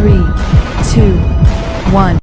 3, 2, 1.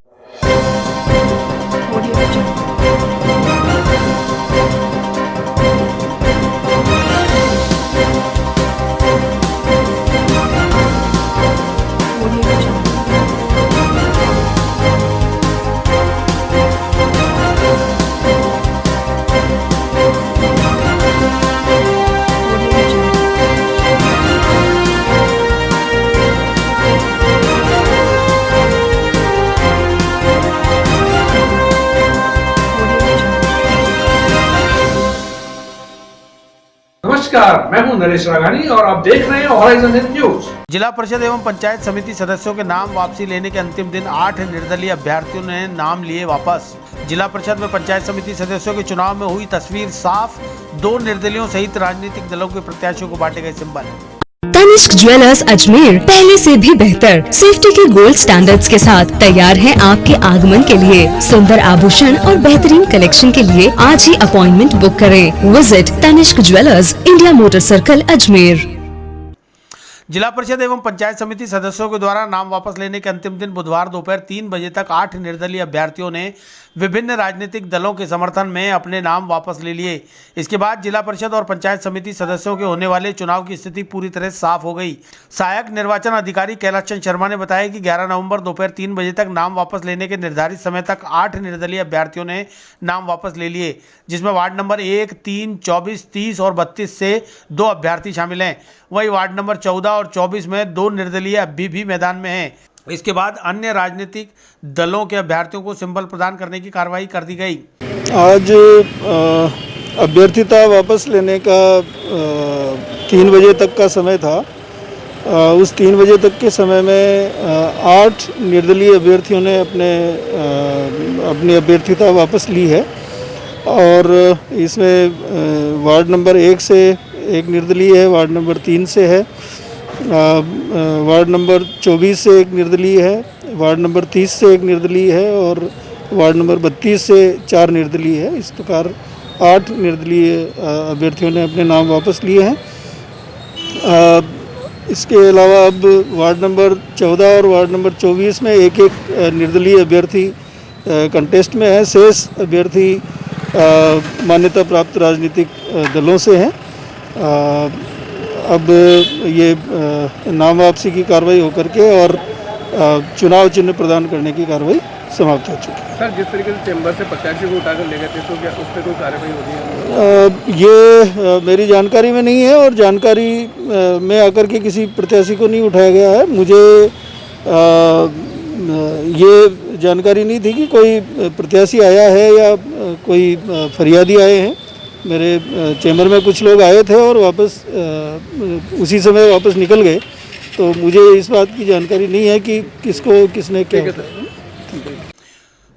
नमस्कार, मैं हूं नरेश राघानी और आप देख रहे हैं हॉराइजन न्यूज। जिला परिषद एवं पंचायत समिति सदस्यों के नाम वापसी लेने के अंतिम दिन 8 निर्दलीय अभ्यर्थियों ने नाम लिए वापस। जिला परिषद में पंचायत समिति सदस्यों के चुनाव में हुई तस्वीर साफ, 2 निर्दलियों सहित राजनीतिक दलों के प्रत्याशियों को बांटे गए सिंबल। तनिष्क ज्वेलर्स अजमेर पहले से भी बेहतर सेफ्टी के गोल्ड स्टैंडर्ड्स के साथ तैयार है आपके आगमन के लिए। सुंदर आभूषण और बेहतरीन कलेक्शन के लिए आज ही अपॉइंटमेंट बुक करें। Visit Tanishq jewellers, India motor circle, Ajmer. जिला परिषद एवं पंचायत समिति सदस्यों के द्वारा नाम वापस लेने के अंतिम दिन बुधवार दोपहर 3 बजे तक 8 निर्दलीय अभ्यर्थियों ने विभिन्न राजनीतिक दलों के समर्थन में अपने नाम वापस ले लिए। इसके बाद जिला परिषद और पंचायत समिति सदस्यों के होने वाले चुनाव की स्थिति पूरी तरह साफ हो गई। सहायक निर्वाचन अधिकारी कैलाश चंद शर्मा ने बताया कि 11 नवंबर दोपहर 3 बजे तक नाम वापस लेने के निर्धारित समय तक 8 निर्दलीय अभ्यर्थियों ने नाम वापस ले लिए, जिसमें वार्ड नंबर 1, 3, 24, 30 और 32 से 2 अभ्यर्थी शामिल हैं। वहीं वार्ड नंबर 14 और 24 में 2 निर्दलीय अभी भी मैदान में हैं। इसके बाद अन्य राजनीतिक दलों के अभ्यर्थियों को सिंबल प्रदान करने की कार्रवाई कर दी गई। आज अभ्यर्थिता वापस लेने का 3 बजे तक का समय था। उस 3 बजे तक के समय में 8 निर्दलीय अभ्यर्थियों ने अपनी अभ्यर्थिता वापस ली है और इसमें वार्ड नंबर 1 से 1 निर्दलीय है, वार्ड नंबर 3 से है, वार्ड नंबर 24 से 1 निर्दलीय है, वार्ड नंबर 30 से 1 निर्दलीय है और वार्ड नंबर 32 से 4 निर्दलीय है। इस प्रकार 8 निर्दलीय अभ्यर्थियों ने अपने नाम वापस लिए हैं। इसके अलावा अब वार्ड नंबर 14 और वार्ड नंबर 24 में एक निर्दलीय अभ्यर्थी कंटेस्ट में है। शेष अभ्यर्थी मान्यता प्राप्त राजनीतिक दलों से हैं। अब ये नाम वापसी की कार्रवाई होकर के और चुनाव चिन्ह प्रदान करने की कार्रवाई समाप्त हो चुकी है। सर, जिस तरीके से चैम्बर से प्रत्याशी को उठाकर ले गए थे, तो क्या उस पर कोई कार्रवाई होगी? ये मेरी जानकारी में नहीं है और जानकारी में आकर के किसी प्रत्याशी को नहीं उठाया गया है। मुझे ये जानकारी नहीं थी कि कोई प्रत्याशी आया है या कोई फरियादी आए हैं। मेरे चैम्बर में कुछ लोग आए थे और वापस उसी समय वापस निकल गए, तो मुझे इस बात की जानकारी नहीं है कि किसको किसने क्या।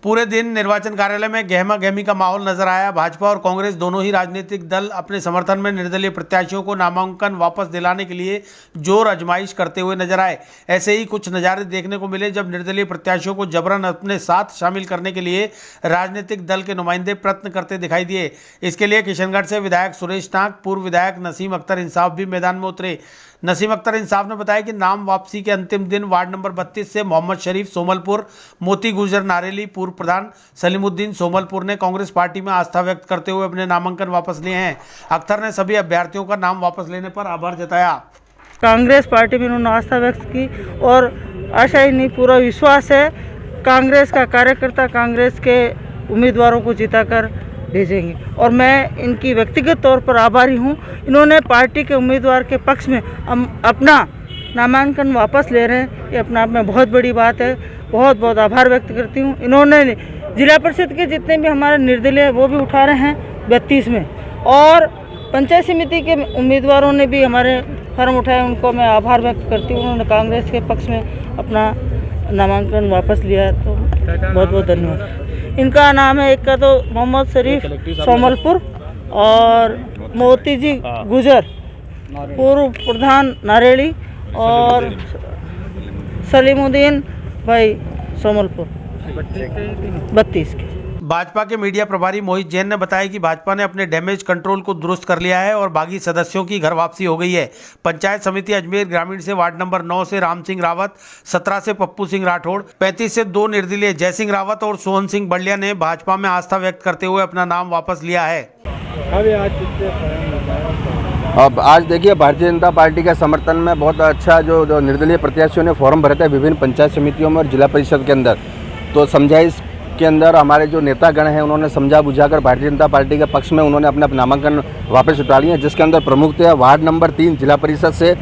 पूरे दिन निर्वाचन कार्यालय में गहमा गहमी का माहौल नजर आया। भाजपा और कांग्रेस दोनों ही राजनीतिक दल अपने समर्थन में निर्दलीय प्रत्याशियों को नामांकन वापस दिलाने के लिए जोर आजमाइश करते हुए नजर आए। ऐसे ही कुछ नज़ारे देखने को मिले जब निर्दलीय प्रत्याशियों को जबरन अपने साथ शामिल करने के लिए राजनीतिक दल के नुमाइंदे प्रयत्न करते दिखाई दिए। इसके लिए किशनगढ़ से विधायक सुरेश नाग, पूर्व विधायक नसीम अख्तर इंसाफ भी मैदान में उतरे। नसीम अख्तर इंसाफ ने बताया कि नाम वापसी के अंतिम दिन वार्ड नंबर 32 से मोहम्मद शरीफ सोमलपुर, मोती गुजर नारेली, पूर्व प्रधान सलीमुद्दीन सोमलपुर ने कांग्रेस पार्टी में आस्था व्यक्त करते हुए अपने नामांकन वापस लिए हैं। अख्तर ने सभी अभ्यर्थियों का नाम वापस लेने पर आभार जताया। कांग्रेस पार्टी में उन्होंने आस्था व्यक्त की और आशा ही नहीं, पूरा विश्वास है कांग्रेस का कार्यकर्ता कांग्रेस के उम्मीदवारों को जिताकर भेजेंगे और मैं इनकी व्यक्तिगत तौर पर आभारी हूँ। इन्होंने पार्टी के उम्मीदवार के पक्ष में अपना नामांकन वापस ले रहे हैं, ये अपने आप में बहुत बड़ी बात है। बहुत बहुत आभार व्यक्त करती हूँ। इन्होंने जिला परिषद के जितने भी हमारे निर्दलीय वो भी उठा रहे हैं 32 में, और पंचायत समिति के उम्मीदवारों ने भी हमारे फॉर्म उठाए, उनको मैं आभार व्यक्त करती हूँ। उन्होंने कांग्रेस के पक्ष में अपना नामांकन वापस लिया, तो बहुत बहुत धन्यवाद। इनका नाम है, एक का तो मोहम्मद शरीफ सोमलपुर और मोती जी गुजर पूर्व प्रधान नारेली और सलीमुद्दीन भाई सोमलपुर 32 के। भाजपा के मीडिया प्रभारी मोहित जैन ने बताया कि भाजपा ने अपने डैमेज कंट्रोल को दुरुस्त कर लिया है और बागी सदस्यों की घर वापसी हो गई है। पंचायत समिति अजमेर ग्रामीण से वार्ड नंबर 9 से राम सिंह रावत, 17 से पप्पू सिंह राठौड़, 35 से 2 निर्दलीय जय सिंह रावत और सोहन सिंह बलिया ने भाजपा में आस्था व्यक्त करते हुए अपना नाम वापस लिया है। अब आज देखिए, भारतीय जनता पार्टी के समर्थन में बहुत अच्छा जो निर्दलीय प्रत्याशियों ने फॉर्म भरे थे विभिन्न पंचायत समितियों में और जिला परिषद के अंदर, तो समझाइश के अंदर हमारे जो नेतागण हैं उन्होंने समझा बुझाकर भारतीय जनता पार्टी के पक्ष में उन्होंने अपना नामांकन वापस उठा लिया, जिसके अंदर प्रमुख थे वार्ड नंबर 3 जिला परिषद से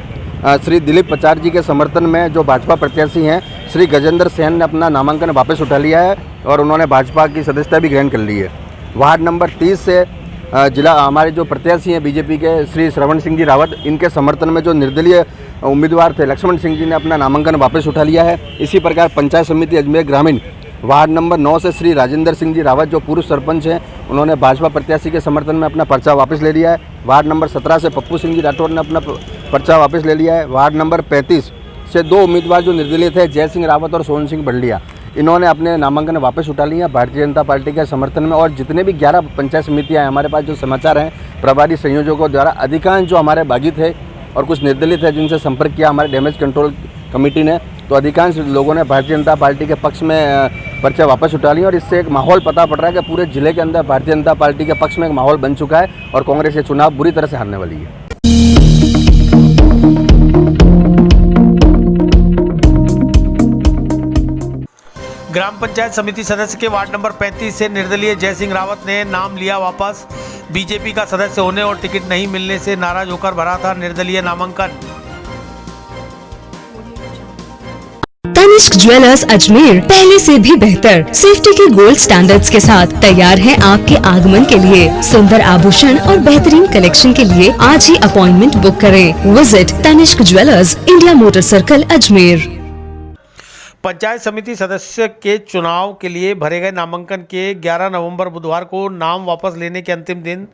श्री दिलीप पचार जी के समर्थन में जो भाजपा प्रत्याशी हैं श्री गजेंद्र सेन ने अपना नामांकन वापस उठा लिया है और उन्होंने भाजपा की सदस्यता भी ग्रहण कर ली है। वार्ड नंबर 30 से जिला हमारे जो प्रत्याशी हैं बीजेपी के श्री श्रवण सिंह जी रावत, इनके समर्थन में जो निर्दलीय उम्मीदवार थे लक्ष्मण सिंह जी ने अपना नामांकन वापस उठा लिया है। इसी प्रकार पंचायत समिति अजमेर ग्रामीण वार्ड नंबर 9 से श्री राजेंद्र सिंह जी रावत जो पूर्व सरपंच हैं, उन्होंने भाजपा प्रत्याशी के समर्थन में अपना पर्चा वापस ले लिया है। वार्ड नंबर 17 से पप्पू सिंह जी राठौड़ ने अपना पर्चा वापस ले लिया है। वार्ड नंबर 35 से 2 उम्मीदवार जो निर्दलीय थे जय सिंह रावत और सोहन सिंह बलिया, इन्होंने अपने नामांकन वापस उठा लिया भारतीय जनता पार्टी के समर्थन में। और जितने भी 11 पंचायत समितियाँ हैं हमारे पास जो समाचार हैं प्रभारी संयोजकों द्वारा, अधिकांश जो हमारे बागी थे और कुछ निर्दलीय थे जिनसे संपर्क किया हमारे डैमेज कंट्रोल कमेटी ने, तो अधिकांश लोगों ने भारतीय जनता पार्टी के पक्ष में पर्चा वापस उठा लिया और इससे एक माहौल पता पड़ रहा है कि पूरे जिले के अंदर भारतीय जनता पार्टी के पक्ष में एक माहौल बन चुका है और कांग्रेस ये चुनाव बुरी तरह से हारने वाली है। ग्राम पंचायत समिति सदस्य के वार्ड नंबर 35 से निर्दलीय जय सिंह रावत ने नाम लिया वापस। बीजेपी का सदस्य होने और टिकट नहीं मिलने से नाराज होकर भरा था निर्दलीय नामांकन। तनिष्क ज्वेलर्स अजमेर पहले से भी बेहतर सेफ्टी के गोल्ड स्टैंडर्ड्स के साथ तैयार है आपके आगमन के लिए। सुंदर आभूषण और बेहतरीन कलेक्शन के लिए आज ही अपॉइंटमेंट बुक करें। Visit Tanishq jewellers, India motor circle, Ajmer. Panchayat समिति सदस्य के चुनाव के लिए भरे गए नामांकन के 11 नवंबर बुधवार को नाम वापस लेने के अंतिम दिन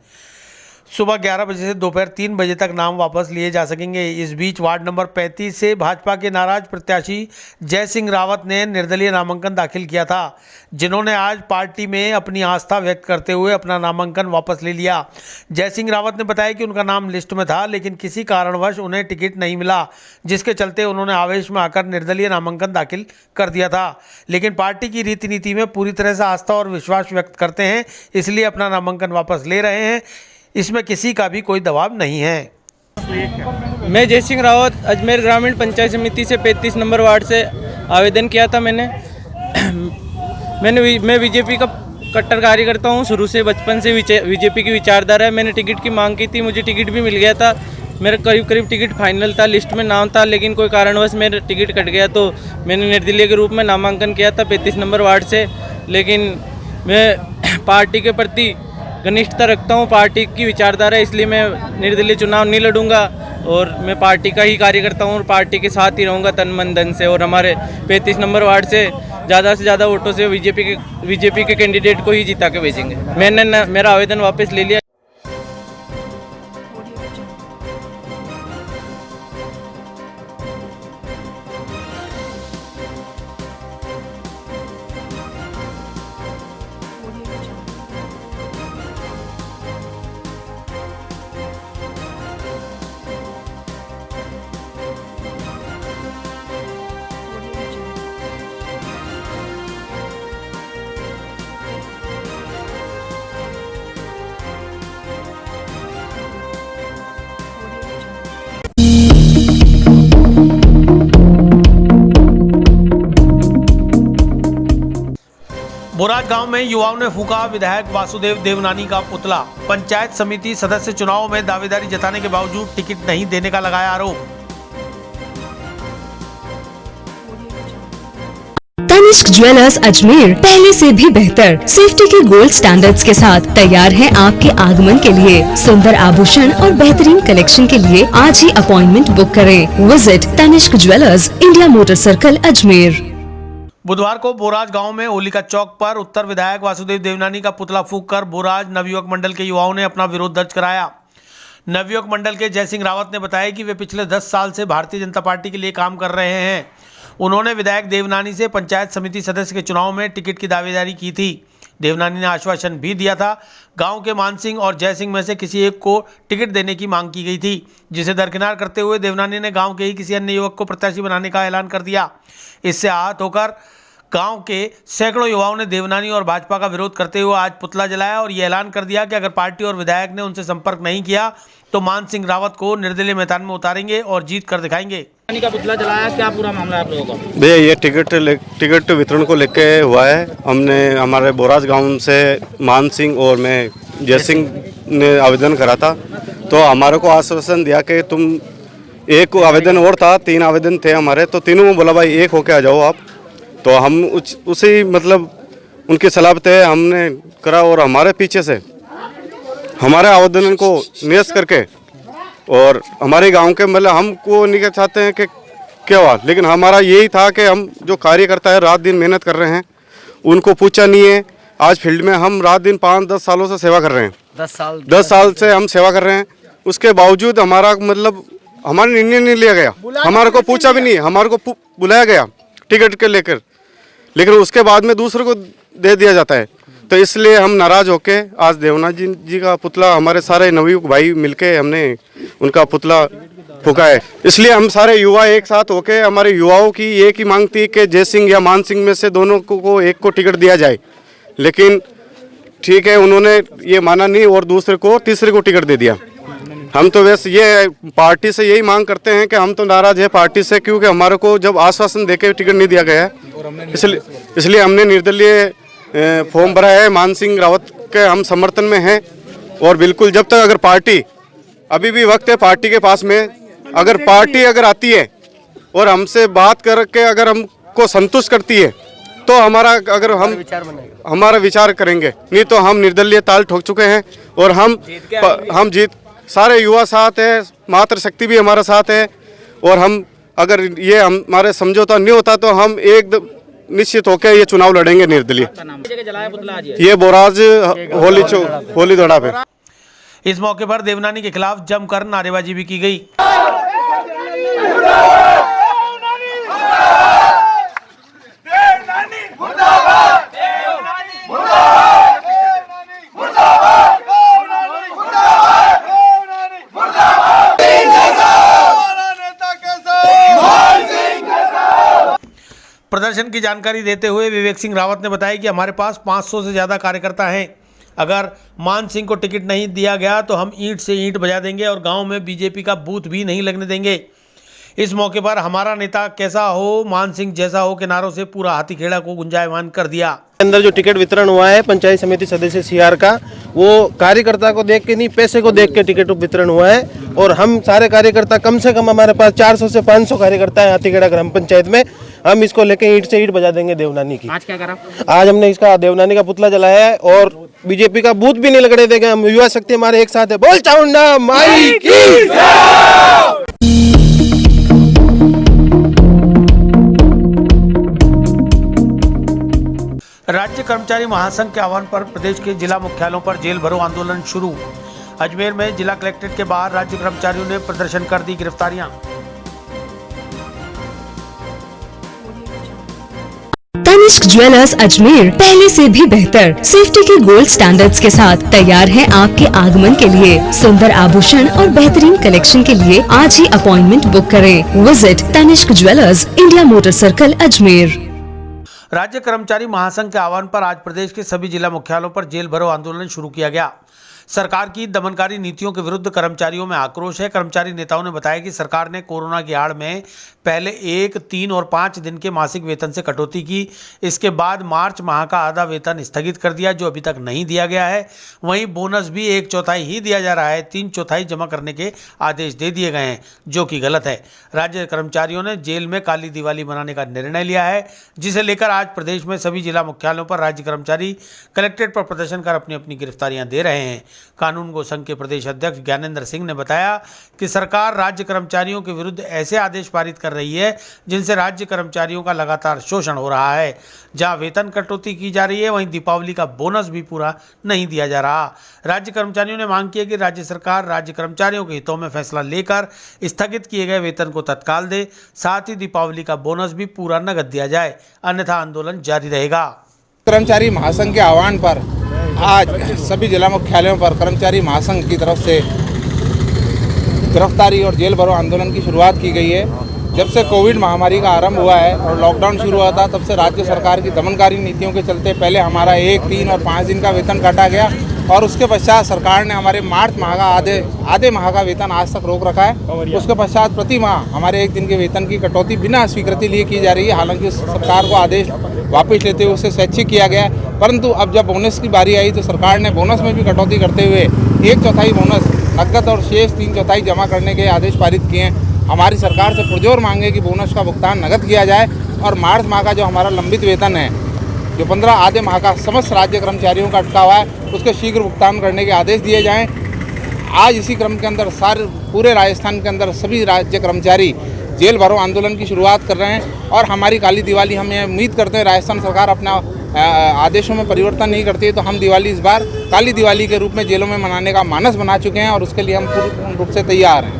सुबह 11 बजे से दोपहर 3 बजे तक नाम वापस लिए जा सकेंगे। इस बीच वार्ड नंबर 35 से भाजपा के नाराज प्रत्याशी जय सिंह रावत ने निर्दलीय नामांकन दाखिल किया था, जिन्होंने आज पार्टी में अपनी आस्था व्यक्त करते हुए अपना नामांकन वापस ले लिया। जय सिंह रावत ने बताया कि उनका नाम लिस्ट में था लेकिन किसी कारणवश उन्हें टिकट नहीं मिला, जिसके चलते उन्होंने आवेश में आकर निर्दलीय नामांकन दाखिल कर दिया था। लेकिन पार्टी की रीति नीति में पूरी तरह से आस्था और विश्वास व्यक्त करते हैं, इसलिए अपना नामांकन वापस ले रहे हैं। इसमें किसी का भी कोई दबाव नहीं है। मैं जय सिंह रावत अजमेर ग्रामीण पंचायत समिति से 35 नंबर वार्ड से आवेदन किया था। मैं बीजेपी का कट्टर कार्यकर्ता हूँ, शुरू से बचपन से बीजेपी की विचारधारा है। मैंने टिकट की मांग की थी, मुझे टिकट भी मिल गया था। मेरा करीब टिकट फाइनल था, लिस्ट में नाम था, लेकिन कोई कारणवश मेरा टिकट कट गया तो मैंने निर्दलीय के रूप में नामांकन किया था 35 नंबर वार्ड से। लेकिन मैं पार्टी के प्रति घनिष्ठता रखता हूं, पार्टी की विचारधारा है, इसलिए मैं निर्दलीय चुनाव नहीं लड़ूंगा और मैं पार्टी का ही कार्यकर्ता हूं और पार्टी के साथ ही रहूंगा तन मन धन से। और हमारे 35 नंबर वार्ड से ज़्यादा वोटों से बीजेपी के कैंडिडेट को ही जिता के भेजेंगे। मैंने मेरा आवेदन वापस ले लिया। बोराज गांव में युवाओं ने फूका विधायक वासुदेव देवनानी का पुतला। पंचायत समिति सदस्य चुनाव में दावेदारी जताने के बावजूद टिकट नहीं देने का लगाया आरोप। तनिष्क ज्वेलर्स अजमेर पहले से भी बेहतर सेफ्टी के गोल्ड स्टैंडर्ड्स के साथ तैयार है आपके आगमन के लिए। सुंदर आभूषण और बेहतरीन कलेक्शन के लिए आज ही अपॉइंटमेंट बुक करें। Visit Tanishq jewellers, India motor circle, Ajmer. बुधवार को बोराज गांव में होलिका चौक पर उत्तर विधायक वासुदेव देवनानी का पुतला फूंककर बोराज नवयुवक मंडल के युवाओं ने अपना विरोध दर्ज कराया। नवयुवक मंडल के जय सिंह रावत ने बताया कि वे पिछले 10 साल से भारतीय जनता पार्टी के लिए काम कर रहे हैं। उन्होंने विधायक देवनानी से पंचायत समिति सदस्य के चुनाव में टिकट की दावेदारी की थी, देवनानी ने आश्वासन भी दिया था। गांव के मान सिंह और जय सिंह में से किसी एक को टिकट देने की मांग की गई थी, जिसे दरकिनार करते हुए देवनानी ने गांव के ही किसी अन्य युवक को प्रत्याशी बनाने का ऐलान कर दिया। इससे आहत होकर गांव के सैकड़ों युवाओं ने देवनानी और भाजपा का विरोध करते हुए आज पुतला जलाया और ये ऐलान कर दिया कि अगर पार्टी और विधायक ने उनसे संपर्क नहीं किया तो मान सिंह रावत को निर्दलीय मैदान में उतारेंगे और जीत कर दिखाएंगे। का पुतला जलाया, क्या पूरा मामला है आप लोगों का? भैया ये टिकट वितरण को लेके हुआ है। हमने हमारे बोराज गांव से मान सिंह और मैं जय सिंह ने आवेदन करा था, तो हमारे को आश्वासन दिया कि तुम एक आवेदन और था, 3 आवेदन थे हमारे, तो तीनों में बोला भाई एक होके आ जाओ आप। तो हम उसी मतलब उनकी सलाह पे हमने करा और हमारे पीछे से हमारे आवेदन को निरस्त करके और हमारे गांव के मतलब हमको नहीं चाहते हैं कि क्या हुआ, लेकिन हमारा यही था कि हम जो कार्यकर्ता है रात दिन मेहनत कर रहे हैं, उनको पूछा नहीं है। आज फील्ड में हम रात दिन 5-10 सालों से सेवा कर रहे हैं, 10 साल से हम सेवा कर रहे हैं। उसके बावजूद हमारा मतलब हमारा निर्णय नहीं लिया गया, हमारे को पूछा भी नहीं, हमारे को बुलाया गया टिकट के लेकर, लेकिन उसके बाद में दूसरे को दे दिया जाता है। तो इसलिए हम नाराज होके आज देवनानी जी का पुतला हमारे सारे नवयुवक भाई मिलके हमने उनका पुतला फूका है। इसलिए हम सारे युवा एक साथ होके हमारे युवाओं की एक ही मांग थी कि जय सिंह या मान सिंह में से दोनों को एक को टिकट दिया जाए, लेकिन ठीक है उन्होंने ये माना नहीं और दूसरे को तीसरे को टिकट दे दिया। हम तो वैसे ये पार्टी से यही मांग करते हैं कि हम तो नाराज है पार्टी से, क्योंकि हमारे को जब आश्वासन देके टिकट नहीं दिया गया है, इसलिए हमने निर्दलीय फॉर्म भरा है। मान सिंह रावत के हम समर्थन में हैं और बिल्कुल जब तक अगर पार्टी, अभी भी वक्त है पार्टी के पास में, अगर पार्टी अगर आती है और हमसे बात करके अगर हमको संतुष्ट करती है तो हमारा विचार करेंगे, नहीं तो हम निर्दलीय ताल ठोक चुके हैं और हम जीत सारे युवा साथ है, मातृ शक्ति भी हमारा साथ है और हम अगर ये हमारे समझौता नहीं होता तो हम एक निश्चित होकर ये चुनाव लड़ेंगे निर्दलीय। ये बोराज होली दौड़ा पे। इस मौके पर देवनानी के खिलाफ जमकर नारेबाजी भी की गई। प्रदर्शन की जानकारी देते हुए विवेक सिंह रावत ने बताया कि हमारे पास 500 से ज़्यादा कार्यकर्ता हैं। अगर मान सिंह को टिकट नहीं दिया गया तो हम ईंट से ईंट बजा देंगे और गांव में बीजेपी का बूथ भी नहीं लगने देंगे। इस मौके पर हमारा नेता कैसा हो मान सिंह जैसा हो के नारों से पूरा हाथीखेड़ा को गुंजायमान कर दिया। अंदर जो टिकट वितरण हुआ है पंचायत समिति सदस्य सीआर का, वो कार्यकर्ता को देख के नहीं पैसे को देख के टिकट वितरण हुआ है और हम सारे कार्यकर्ता कम से कम हमारे पास 400 से 500 कार्यकर्ता है हाथीखेड़ा ग्राम पंचायत में। हम इसको लेके ईंट से ईंट बजा देंगे देवनानी की। आज क्या करा? आज हमने इसका देवनानी का पुतला जलाया है और बीजेपी का बूथ भी नहीं लगने देंगे। हम युवा शक्ति हमारे एक साथ है। बोल चामुंडा माई की जय। राज्य कर्मचारी महासंघ के आह्वान पर प्रदेश के जिला मुख्यालयों पर जेल भरो आंदोलन शुरू। अजमेर में जिला कलेक्ट्रेट के बाहर राज्य कर्मचारियों ने प्रदर्शन कर दी गिरफ्तारियां। तनिष्क ज्वेलर्स अजमेर पहले से भी बेहतर सेफ्टी के गोल्ड स्टैंडर्ड्स के साथ तैयार है आपके आगमन के लिए। सुंदर आभूषण और बेहतरीन कलेक्शन के लिए आज ही अपॉइंटमेंट बुक करें। Visit Tanishq jewellers, India motor circle, Ajmer. राज्य कर्मचारी महासंघ के आह्वान पर आज प्रदेश के सभी जिला मुख्यालयों पर जेल भरो आंदोलन शुरू किया गया। सरकार की दमनकारी नीतियों के विरुद्ध कर्मचारियों में आक्रोश है। कर्मचारी नेताओं ने बताया कि सरकार ने कोरोना की आड़ में पहले 1, 3 और 5 दिन के मासिक वेतन से कटौती की। इसके बाद मार्च माह का आधा वेतन स्थगित कर दिया, जो अभी तक नहीं दिया गया है। वहीं बोनस भी 1/4 ही दिया जा रहा है। 3/4 जमा करने के आदेश दे दिए गए हैं, जो कि गलत है। राज्य कर्मचारियों ने जेल में काली दिवाली मनाने का निर्णय लिया है, जिसे लेकर आज प्रदेश में सभी जिला मुख्यालयों पर राज्य कर्मचारी कलेक्ट्रेट पर प्रदर्शन कर अपनी अपनी गिरफ्तारियां दे रहे हैं। कानून गो संघ के प्रदेश अध्यक्ष ज्ञानेंद्र सिंह ने बताया कि सरकार राज्य कर्मचारियों के विरुद्ध ऐसे आदेश पारित कर रही है जिनसे राज्य कर्मचारियों का लगातार शोषण हो रहा है। जहां वेतन कटौती की जा रही है, वहीं दीपावली का बोनस भी पूरा नहीं दिया जा रहा। राज्य कर्मचारियों ने मांग की है कि राज्य सरकार राज्य कर्मचारियों के हितों में फैसला लेकर स्थगित किए गए वेतन को तत्काल दे, साथ ही दीपावली का बोनस भी पूरा नगद दिया जाए, अन्यथा आंदोलन जारी रहेगा। कर्मचारी महासंघ के आह्वान पर आज सभी जिला मुख्यालयों पर कर्मचारी महासंघ की तरफ से गिरफ्तारी और जेल भरो आंदोलन की शुरुआत की गई है। जब से कोविड महामारी का आरंभ हुआ है और लॉकडाउन शुरू हुआ था, तब से राज्य सरकार की दमनकारी नीतियों के चलते पहले हमारा 1, 3 और 5 दिन का वेतन काटा गया और उसके पश्चात सरकार ने हमारे मार्च माह का आधे माह का वेतन आज तक रोक रखा है। उसके पश्चात प्रति माह हमारे 1 दिन के वेतन की कटौती बिना स्वीकृति लिए की जा रही है। हालांकि सरकार को आदेश वापस लेते हुए उसे स्वैच्छिक किया गया है, परंतु अब जब बोनस की बारी आई तो सरकार ने बोनस में भी कटौती करते हुए 1/4 बोनस नकद और शेष 3/4 जमा करने के आदेश पारित किए हैं। हमारी सरकार से पुरजोर मांगे कि बोनस का भुगतान नकद किया जाए और मार्च माह का जो हमारा लंबित वेतन है, जो 15 आधे माह का समस्त राज्य कर्मचारियों का अटका हुआ है, उसके शीघ्र भुगतान करने के आदेश दिए जाएं। आज इसी क्रम के अंदर पूरे राजस्थान के अंदर सभी राज्य कर्मचारी जेल भरो आंदोलन की शुरुआत कर रहे हैं और हमारी काली दिवाली, हम ये उम्मीद करते हैं राजस्थान सरकार अपना आदेशों में परिवर्तन नहीं करती है, तो हम दिवाली इस बार काली दिवाली के रूप में जेलों में मनाने का मानस बना चुके हैं और उसके लिए हम पूर्ण रूप से तैयार हैं।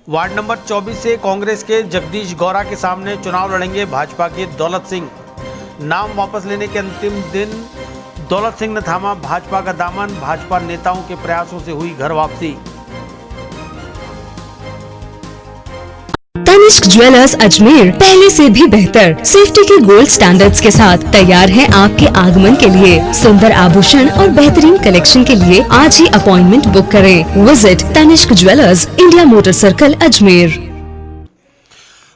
वार्ड नंबर 24 से कांग्रेस के जगदीश गौरा के सामने चुनाव लड़ेंगे भाजपा के दौलत सिंह। नाम वापस लेने के अंतिम दिन दौलत सिंह ने थामा भाजपा का दामन। भाजपा नेताओं के प्रयासों से हुई घर वापसी। तनिष्क ज्वेलर्स अजमेर पहले से भी बेहतर सेफ्टी के गोल्ड स्टैंडर्ड्स के साथ तैयार है आपके आगमन के लिए। सुंदर आभूषण और बेहतरीन कलेक्शन के लिए आज ही अपॉइंटमेंट बुक करें। Visit Tanishq jewellers, India motor circle, Ajmer.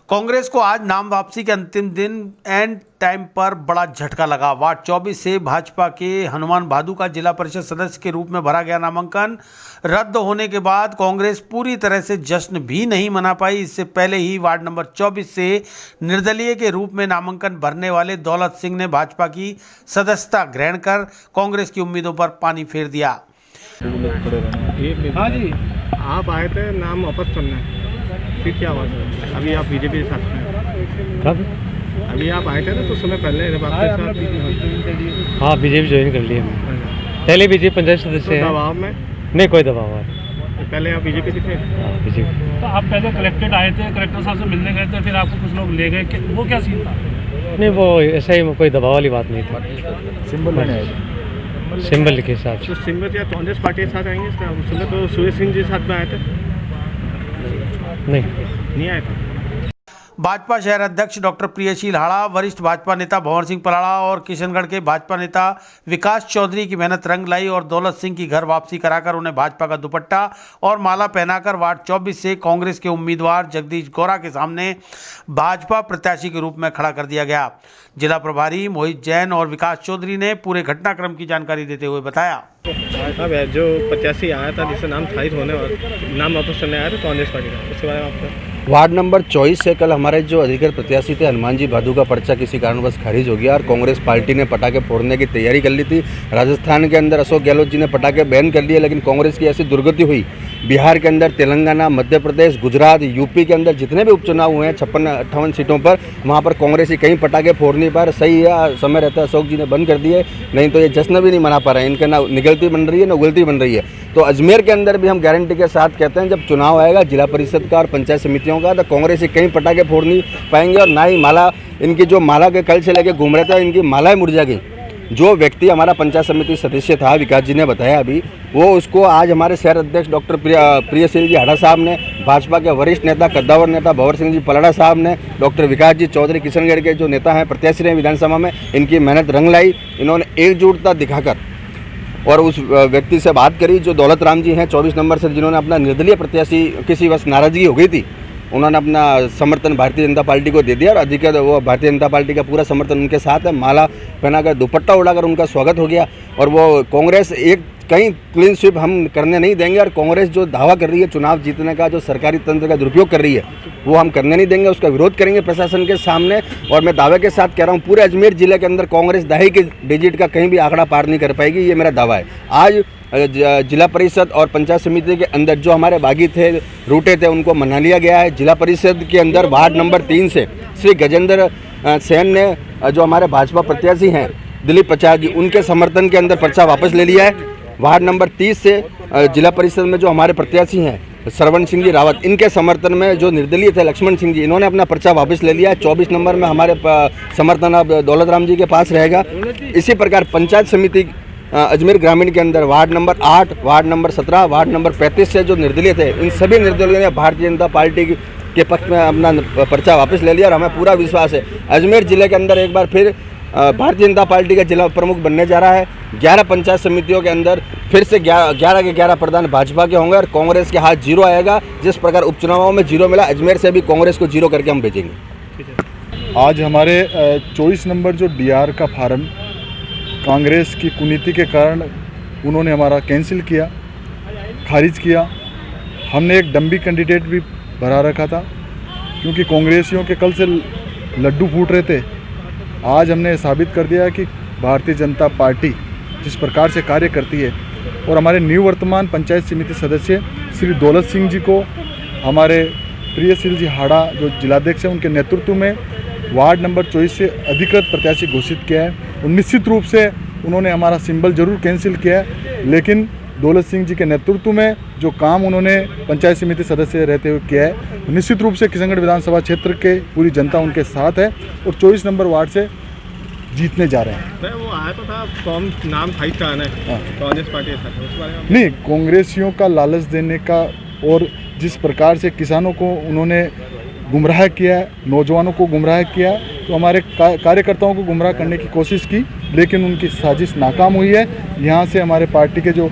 Congress को आज नाम वापसी के अंतिम दिन एंड टाइम पर बड़ा झटका लगा। वार्ड 24 से भाजपा के हनुमान भादु का जिला परिषद सदस्य के रूप में भरा गया नामांकन रद्द होने के बाद कांग्रेस पूरी तरह से जश्न भी नहीं मना पाई। इससे पहले ही वार्ड नंबर 24 से निर्दलीय के रूप में नामांकन भरने वाले दौलत सिंह ने भाजपा की सदस्यता ग्रहण कर कांग्रेस की उम्मीदों पर पानी फेर दिया। हाँ जी, आप आए थे नाम वापस करना है, फिर क्या हुआ? अभी आप बीजेपी के साथ में? कब? अभी आप आए थे ना तो समय पहले जब आपके साथ? हाँ, बीजेपी ज्वाइन कर लिया हमने। पहले बीजेपी पंचायत सदस्य है। दबाव में? नहीं, कोई दबाव है। पहले आप बीजेपी के थे? हाँ, बीजेपी। तो आप पहले कलेक्टेड आए थे, कलेक्टर साहब से मिलने गए थे, फिर आपको कुछ लोग ले गए, वो क्या सीन था? नहीं, वो ऐसा ही, कोई दबाव वाली बात नहीं थी। सिंबल के हिसाब से। तो सिंबल या कांग्रेस पार्टी के साथ आएंगे? सुबह तो सुरेश सिंह जी साथ में आए थे? नहीं आए थे। भाजपा शहर अध्यक्ष डॉक्टर प्रियशील हाड़ा, वरिष्ठ भाजपा नेता भंवर सिंह पलाड़ा और किशनगढ़ के भाजपा नेता विकास चौधरी की मेहनत रंग लाई और दौलत सिंह की घर वापसी कराकर उन्हें भाजपा का दुपट्टा और माला पहनाकर वार्ड 24 से कांग्रेस के उम्मीदवार जगदीश गौरा के सामने भाजपा प्रत्याशी के रूप में खड़ा कर दिया गया। जिला प्रभारी मोहित जैन और विकास चौधरी ने पूरे घटनाक्रम की जानकारी देते हुए बताया। जो प्रत्याशी आया था जिससे नाम खारिज होने और नाम वापस करने आया था कांग्रेस पार्टी का, उसके बारे में आपको? वार्ड नंबर 24 से कल हमारे जो अधिकृत प्रत्याशी थे हनुमान जी भादु का पर्चा किसी कारणवश खारिज हो गया और कांग्रेस पार्टी ने पटाखे फोड़ने की तैयारी कर ली थी। राजस्थान के अंदर अशोक गहलोत जी ने पटाखे बैन कर लिए, लेकिन कांग्रेस की ऐसी दुर्गति हुई, बिहार के अंदर, तेलंगाना, मध्य प्रदेश, गुजरात, यूपी के अंदर जितने भी उपचुनाव हुए हैं 56-58 सीटों पर, वहाँ पर कांग्रेस ही कहीं पटाखे फोड़ नहीं पा रहे। सही है, समय रहता है अशोक जी ने बंद कर दिए, नहीं तो ये जश्न भी नहीं मना पा रहे हैं। इनका ना निगलती बन रही है ना उगलती बन रही है। तो अजमेर के अंदर भी हम गारंटी के साथ कहते हैं जब चुनाव आएगा जिला परिषद का और पंचायत समितियों का, तो कांग्रेस ही कहीं पटाखे फोड़ नहीं पाएंगे और ना ही माला, इनकी जो माला के कल से लेके घूम रहे थे इनकी मालाएं मुरझा गई। जो व्यक्ति हमारा पंचायत समिति सदस्य था, विकास जी ने बताया अभी, वो उसको आज हमारे शहर अध्यक्ष डॉक्टर प्रियशील जी हाड़ा साहब ने, भाजपा के वरिष्ठ नेता कद्दावर नेता भंवर सिंह जी पलाड़ा साहब ने, डॉक्टर विकास जी चौधरी किशनगढ़ के जो नेता हैं प्रत्याशी रहे विधानसभा में, इनकी मेहनत रंग लाई। इन्होंने एकजुटता दिखाकर और उस व्यक्ति से बात करी जो दौलत राम जी हैं 24 नंबर से, जिन्होंने अपना निर्दलीय प्रत्याशी किसी वक्त नाराजगी हो गई थी, उन्होंने अपना समर्थन भारतीय जनता पार्टी को दे दिया और अधिकतर वो भारतीय जनता पार्टी का पूरा समर्थन उनके साथ है। माला पहनाकर दुपट्टा उड़ाकर उनका स्वागत हो गया और वो कांग्रेस एक कहीं क्लीन स्वीप हम करने नहीं देंगे। और कांग्रेस जो दावा कर रही है चुनाव जीतने का, जो सरकारी तंत्र का दुरुपयोग कर रही है, वो हम करने नहीं देंगे। उसका विरोध करेंगे प्रशासन के सामने। और मैं दावे के साथ कह रहा हूँ, पूरे अजमेर जिले के अंदर कांग्रेस दहाई के डिजिट का कहीं भी आंकड़ा पार नहीं कर पाएगी, ये मेरा दावा है। आज जिला परिषद और पंचायत समिति के अंदर जो हमारे बागी थे, रूटे थे, उनको मना लिया गया है। जिला परिषद के अंदर वार्ड नंबर 3 से श्री गजेंद्र सेन ने, जो हमारे भाजपा प्रत्याशी हैं दिलीप पचास जी, उनके समर्थन के अंदर पर्चा वापस ले लिया है। वार्ड नंबर 30 से जिला परिषद में जो हमारे प्रत्याशी हैं श्रवण सिंह जी रावत, इनके समर्थन में जो निर्दलीय थे लक्ष्मण सिंह जी, इन्होंने अपना पर्चा वापस ले लिया है। 24 नंबर में हमारे समर्थन अब दौलत राम जी के पास रहेगा। इसी प्रकार पंचायत समिति अजमेर ग्रामीण के अंदर ward number 8, ward number 17, ward number 35 से जो निर्दलीय थे, इन सभी निर्दलीयों ने भारतीय जनता पार्टी के पक्ष में अपना पर्चा वापस ले लिया। और हमें पूरा विश्वास है अजमेर जिले के अंदर एक बार फिर भारतीय जनता पार्टी का जिला प्रमुख बनने जा रहा है। 11 पंचायत समितियों के अंदर फिर से 11 के 11 प्रधान भाजपा के होंगे और कांग्रेस के हाथ 0 आएगा। जिस प्रकार उपचुनावों में 0 मिला, अजमेर से भी कांग्रेस को 0 करके हम भेजेंगे। आज हमारे 24 नंबर जो डीआर का फार्म कांग्रेस की कुनीति के कारण उन्होंने हमारा कैंसिल किया, खारिज किया। हमने एक डम्बी कैंडिडेट भी भरा रखा था, क्योंकि कांग्रेसियों के कल से लड्डू फूट रहे थे। आज हमने साबित कर दिया कि भारतीय जनता पार्टी जिस प्रकार से कार्य करती है, और हमारे निवर्तमान पंचायत समिति सदस्य श्री दौलत सिंह जी को हमारे प्रियशील जी हाड़ा जो जिलाध्यक्ष हैं, उनके नेतृत्व में वार्ड नंबर 24 से अधिकृत प्रत्याशी घोषित किया है। और निश्चित रूप से उन्होंने हमारा सिंबल जरूर कैंसिल किया है, लेकिन दौलत सिंह जी के नेतृत्व में जो काम उन्होंने पंचायत समिति सदस्य रहते हुए किया है, निश्चित रूप से किशनगढ़ विधानसभा क्षेत्र के पूरी जनता उनके साथ है और 24 नंबर वार्ड से जीतने जा रहे हैं। वो आया तो था, फॉर्म नाम था कांग्रेस पार्टी के साथ, उस बारे में नहीं, कांग्रेसियों का लालच देने का और जिस प्रकार से किसानों को उन्होंने गुमराह किया, नौजवानों को गुमराह किया, तो हमारे कार्यकर्ताओं को गुमराह करने की कोशिश की, लेकिन उनकी साजिश नाकाम हुई है। यहाँ से हमारे पार्टी के जो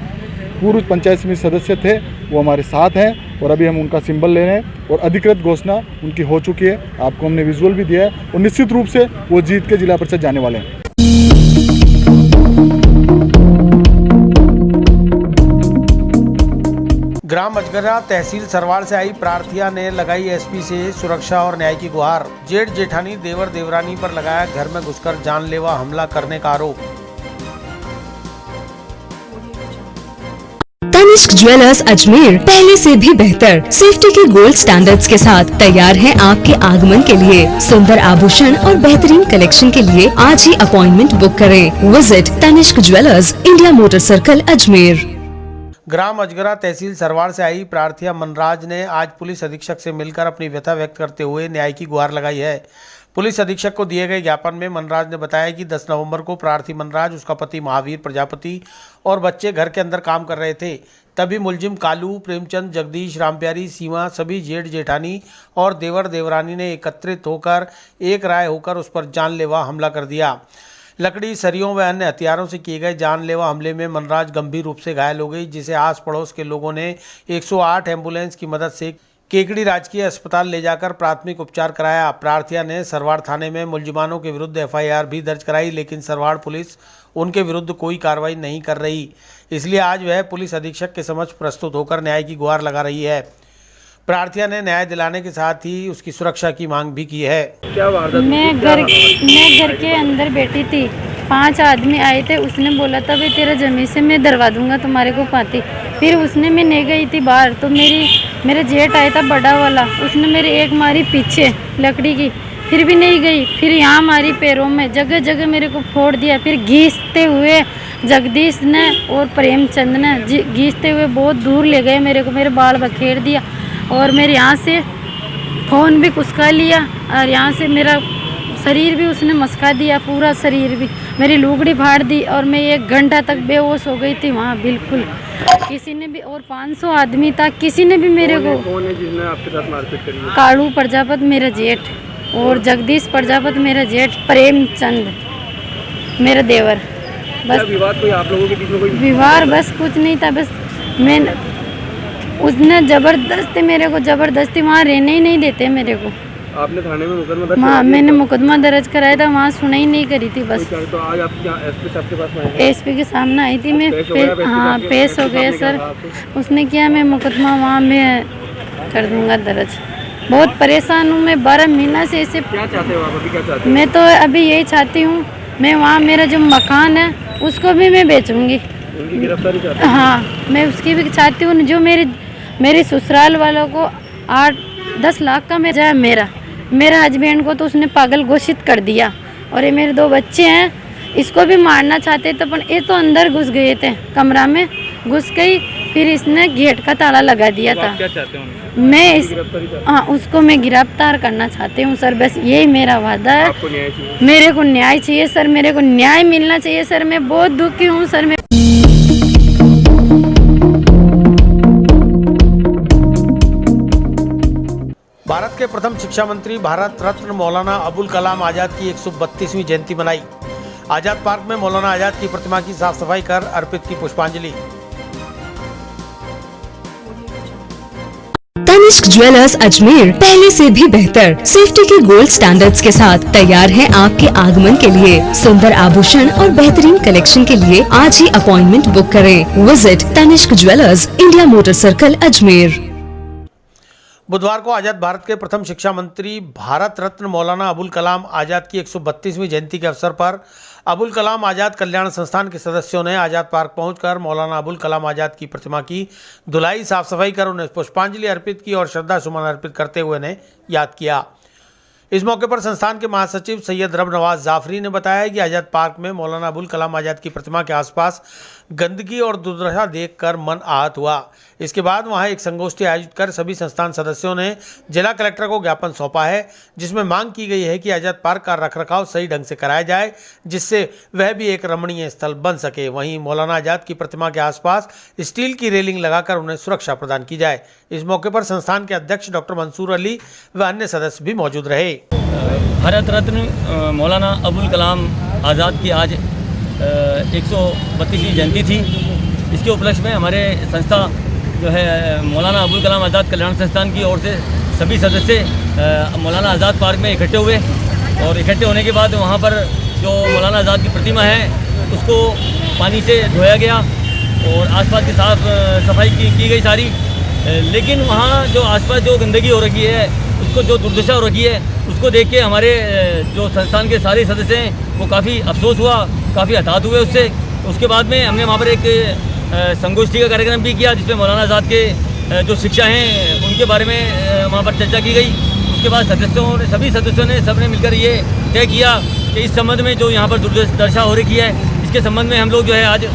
पूर्व पंचायत समिति सदस्य थे वो हमारे साथ हैं और अभी हम उनका सिंबल ले रहे हैं और अधिकृत घोषणा उनकी हो चुकी है। आपको हमने विजुअल भी दिया है और निश्चित रूप से वो जीत के जिला परिषद जाने वाले हैं। ग्राम अजगरा तहसील सरवाल से आई प्रार्थिया ने लगाई एसपी से सुरक्षा और न्याय की गुहार। जेठ जेठानी देवर देवरानी पर लगाया घर में घुसकर जानलेवा हमला करने का आरोप। तनिष्क ज्वेलर्स अजमेर पहले से भी बेहतर सेफ्टी के गोल्ड स्टैंडर्ड्स के साथ तैयार है आपके आगमन के लिए। सुंदर आभूषण और बेहतरीन कलेक्शन के लिए आज ही अपॉइंटमेंट बुक करें। Visit Tanishq jewellers, India motor circle, Ajmer. ग्राम अजगरा तहसील सरवाल से आई प्रार्थिया मनराज ने आज पुलिस अधीक्षक से मिलकर अपनी व्यथा व्यक्त करते हुए न्याय की गुहार लगाई है। पुलिस अधीक्षक को दिए गए ज्ञापन में मनराज ने बताया कि 10 नवंबर को प्रार्थी मनराज, उसका पति महावीर प्रजापति और बच्चे घर के अंदर काम कर रहे थे। तभी मुलजिम कालू, प्रेमचंद, जगदीश, रामप्यारी, सीमा सभी जेठ जेठानी और देवर देवरानी ने एकत्रित होकर एक राय होकर उस पर जानलेवा हमला कर दिया। लकड़ी, सरियों व अन्य हथियारों से किए गए जानलेवा हमले में मनराज गंभीर रूप से घायल हो गई, जिसे आस पड़ोस के लोगों ने 108 एम्बुलेंस की मदद से केकड़ी राजकीय अस्पताल ले जाकर प्राथमिक उपचार कराया। प्रार्थिया ने सरवाड़ थाने में मुलजिमानों के विरुद्ध एफआईआर भी दर्ज कराई, लेकिन सरवाड़ पुलिस उनके विरुद्ध कोई कार्रवाई नहीं कर रही। इसलिए आज वह पुलिस अधीक्षक के समक्ष प्रस्तुत होकर न्याय की गुहार लगा रही है। प्रार्थिया ने न्याय दिलाने के साथ ही उसकी सुरक्षा की मांग भी की है। क्या वारदात? मैं घर के अंदर बैठी थी, 5 आदमी आए थे। उसने बोला था भाई तेरा जमीन से मैं दरवा दूंगा तुम्हारे को पाती। फिर उसने, मैं नहीं गई थी बाहर, तो मेरे जेठ आया था बड़ा वाला, उसने मेरे एक मारी पीछे लकड़ी की, फिर भी नहीं गई। फिर यहाँ मारी पैरों में, जगह जगह मेरे को फोड़ दिया। फिर घीसते हुए जगदीश ने और प्रेमचंद ने घीसते हुए बहुत दूर ले गए मेरे को, मेरे बाल बखेर दिया और मेरे यहाँ से फ़ोन भी कुचका लिया और यहाँ से मेरा शरीर भी उसने मस्का दिया, पूरा शरीर भी, मेरी लुगड़ी फाड़ दी और मैं 1 घंटा तक बेहोश हो गई थी वहाँ बिल्कुल। किसी ने भी, और 500 आदमी था, किसी ने भी मेरे को। कौन है जिसने आपके साथ मारपीट करी? कालू प्रजापति मेरा जेठ और जगदीश प्रजापति मेरा जेठ, प्रेमचंद मेरा देवर। बस विवाद कोई आप लोगों के बीच में कोई विवाद बस कुछ नहीं था, बस उसने ज़बरदस्ती मेरे को, ज़बरदस्ती वहाँ रहने ही नहीं देते मेरे को। आपने थाने में मुकदमा दर्ज हाँ मैंने मुकदमा दर्ज कराया था, वहाँ सुनाई नहीं करी थी बस। तो आज आप क्या एसपी साहब के पास में आए? एसपी के सामने आई थी मैं, हाँ पेश हो गया सर। उसने किया मैं मुकदमा वहाँ मैं कर दूंगा दर्ज। बहुत परेशान हूँ मैं 12 महीना से ऐसे। क्या चाहते हो आप अभी, क्या चाहते हो? मैं तो अभी यही चाहती हूँ, मैं वहाँ मेरा जो मकान है उसको भी मैं बेचूंगी। उनकी गिरफ्तारी चाहते हो? हाँ मैं उसकी भी चाहती हूँ। जो मेरी ससुराल वालों को 8-10 लाख का मेरा हस्बैंड को तो उसने पागल घोषित कर दिया, और ये मेरे 2 बच्चे हैं, इसको भी मारना चाहते थे, पर ये तो अंदर घुस गए थे, कमरा में घुस गई, फिर इसने गेट का ताला लगा दिया था। क्या चाहते हैं? मैं उसको मैं गिरफ्तार करना चाहती हूँ सर, बस यही मेरा वादा है। आपको न्याय चाहिए? मेरे को न्याय चाहिए सर, मेरे को न्याय मिलना चाहिए सर। मैं बहुत दुखी हूँ सर। मैं भारत के प्रथम शिक्षा मंत्री भारत रत्न मौलाना अबुल कलाम आज़ाद की 132वीं जयंती मनाई। आज़ाद पार्क में मौलाना आज़ाद की प्रतिमा की साफ सफाई कर अर्पित की पुष्पांजलि। तनिष्क ज्वेलर्स अजमेर पहले से भी बेहतर सेफ्टी के गोल्ड स्टैंडर्ड्स के साथ तैयार है आपके आगमन के लिए। सुंदर आभूषण और बेहतरीन कलेक्शन के लिए आज ही अपॉइंटमेंट बुक करें। Visit Tanishq jewellers, India motor circle, Ajmer. बुधवार को आज़ाद भारत के प्रथम शिक्षा मंत्री भारत रत्न मौलाना अबुल कलाम आज़ाद की 132वीं जयंती के अवसर पर अबुल कलाम आज़ाद कल्याण संस्थान के सदस्यों ने आज़ाद पार्क पहुंचकर मौलाना अबुल कलाम आज़ाद की प्रतिमा की धुलाई साफ सफाई कर उन्हें पुष्पांजलि अर्पित की और श्रद्धा सुमन अर्पित करते हुए उन्हें याद किया। इस मौके पर संस्थान के महासचिव सैयद रब नवाज जाफरी ने बताया कि आज़ाद पार्क में मौलाना अबुल कलाम आज़ाद की प्रतिमा के आसपास गंदगी और दुर्दशा देखकर मन आहत हुआ। इसके बाद वहां एक संगोष्ठी आयोजित कर सभी संस्थान सदस्यों ने जिला कलेक्टर को ज्ञापन सौंपा है, जिसमें मांग की गई है कि आज़ाद पार्क का रखरखाव सही ढंग से कराया जाए, जिससे वह भी एक रमणीय स्थल बन सके। वहीं मौलाना आज़ाद की प्रतिमा के आसपास स्टील की रेलिंग लगाकर उन्हें सुरक्षा प्रदान की जाए। इस मौके पर संस्थान के अध्यक्ष डॉक्टर मंसूर अली व अन्य सदस्य भी मौजूद रहे। भारत रत्न मौलाना अबुल कलाम आज़ाद की आज 132वीं जयंती थी। इसके उपलक्ष्य में हमारे संस्था जो है मौलाना अबुल कलाम आज़ाद कल्याण संस्थान की ओर से सभी सदस्य मौलाना आज़ाद पार्क में इकट्ठे हुए, और इकट्ठे होने के बाद वहाँ पर जो मौलाना आज़ाद की प्रतिमा है उसको पानी से धोया गया और आसपास की साफ सफाई की गई सारी। लेकिन वहाँ जो आसपास जो गंदगी हो रखी है, उसको जो दुर्दशा हो रखी है, उसको देख के हमारे जो संस्थान के सारे सदस्य हैं वो काफ़ी अफसोस हुआ, काफ़ी हताहत हुए उससे। उसके बाद में हमने वहाँ पर एक संगोष्ठी का कार्यक्रम भी किया, जिसमें मौलाना आज़ाद के जो शिक्षा हैं उनके बारे में वहाँ पर चर्चा की गई। उसके बाद सभी सदस्यों ने सबने मिलकर ये तय किया कि इस संबंध में जो यहाँ पर दुर्दशा हो रखी है, इसके संबंध में हम लोग जो है आज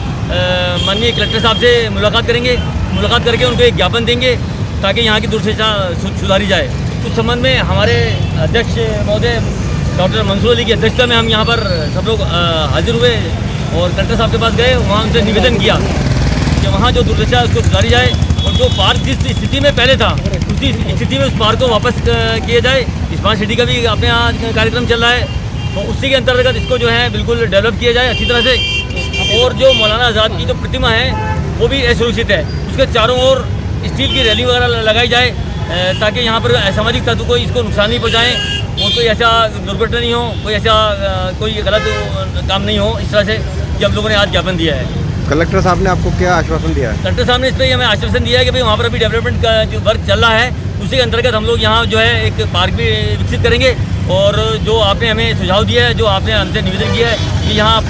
माननीय कलेक्टर साहब से मुलाकात करेंगे। मुलाकात करके उनको एक ज्ञापन देंगे ताकि यहाँ की दुर्दशा सुधारी जाए। उस संबंध में हमारे अध्यक्ष महोदय डॉक्टर मंसूर अली की अध्यक्षता में हम यहाँ पर सब लोग हाजिर हुए और कलेक्टर साहब के पास गए। वहाँ उनसे निवेदन किया कि वहाँ जो दुर्दशा है उसको सुधारी जाए, और जो पार्क जिस स्थिति में पहले था उसी स्थिति में उस पार्क को वापस किया जाए। स्मार्ट सिटी का भी अपने यहाँ कार्यक्रम चल रहा है, तो उसी के अंतर्गत इसको जो है बिल्कुल डेवलप किया जाए अच्छी तरह से। और जो मौलाना आज़ाद की जो प्रतिमा है वो भी असुरक्षित है, उसके चारों ओर स्टील की रेलिंग वगैरह लगाई जाए ताकि यहाँ पर असामाजिक तत्व को इसको नुकसान नहीं पहुँचाएँ और कोई ऐसा दुर्घटना नहीं हो, कोई ऐसा कोई गलत काम नहीं हो। इस तरह से कि हम लोगों ने आज ज्ञापन दिया है। कलेक्टर साहब ने आपको क्या आश्वासन दिया है? कलेक्टर साहब ने इस पर हमें आश्वासन दिया है कि भाई वहाँ पर अभी डेवलपमेंट का जो वर्क चल रहा है, उसी के अंतर्गत हम लोग यहाँ जो है एक पार्क भी विकसित करेंगे। और जो आपने हमें सुझाव दिया है, जो आपने हमसे निवेदन किया है कि यहाँ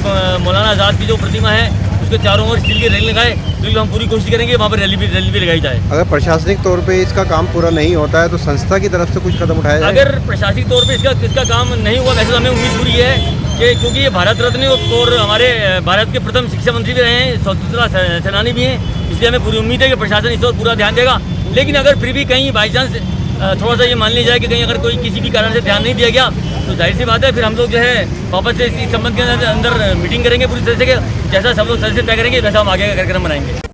मौलाना आज़ाद की जो प्रतिमा है उसके चारों ओर स्टील की रेलिंग लगाए, बिल्कुल हम पूरी कोशिश करेंगे वहाँ पर रैली भी लगाई जाए। अगर प्रशासनिक तौर पे इसका काम पूरा नहीं होता है तो संस्था की तरफ से कुछ कदम उठाया जाए? अगर प्रशासनिक तौर पे इसका काम नहीं हुआ, वैसे तो हमें उम्मीद पूरी है कि क्योंकि ये भारत रत्न और हमारे भारत के प्रथम शिक्षा मंत्री भी रहे हैं, स्वतंत्रता सेनानी भी हैं, इसलिए हमें पूरी उम्मीद है कि प्रशासन इस पर पूरा ध्यान देगा। लेकिन अगर फिर भी कहीं बाई चांस थोड़ा सा ये मान लिया जाए कि कहीं अगर कोई किसी भी कारण से ध्यान नहीं दिया गया, तो जाहिर सी बात है फिर हम लोग जो है वापस से इस संबंध के अंदर मीटिंग करेंगे पूरी तरह से। जैसा सब लोग सदस्य तय करेंगे वैसा हम आगे का कार्यक्रम बनाएंगे।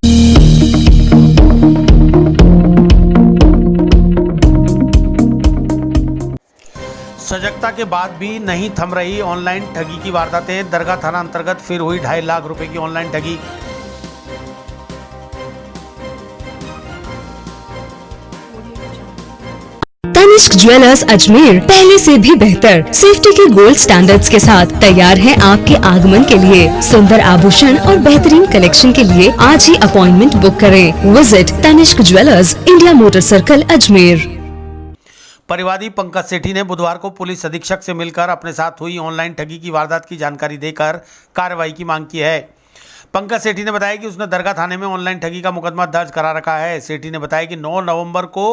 सजगता के बाद भी नहीं थम रही ऑनलाइन ठगी की वारदातें। दरगाह थाना अंतर्गत फिर हुई 2.5 लाख रुपए की ऑनलाइन ठगी। तनिष्क ज्वेलर्स अजमेर पहले से भी बेहतर सेफ्टी के गोल्ड स्टैंडर्ड्स के साथ तैयार है आपके आगमन के लिए। सुंदर आभूषण और बेहतरीन कलेक्शन के लिए आज ही अपॉइंटमेंट बुक करें। Visit Tanishq jewellers, India motor circle, Ajmer. परिवादी पंकज सेठी ने बुधवार को पुलिस अधीक्षक से मिलकर अपने साथ हुई ऑनलाइन ठगी की वारदात की जानकारी देकर कार्रवाई की मांग की है। पंकज सेठी ने बताया कि उसने दरगाह थाने में ऑनलाइन ठगी का मुकदमा दर्ज करा रखा है। सेठी ने बताया कि 9 नवंबर को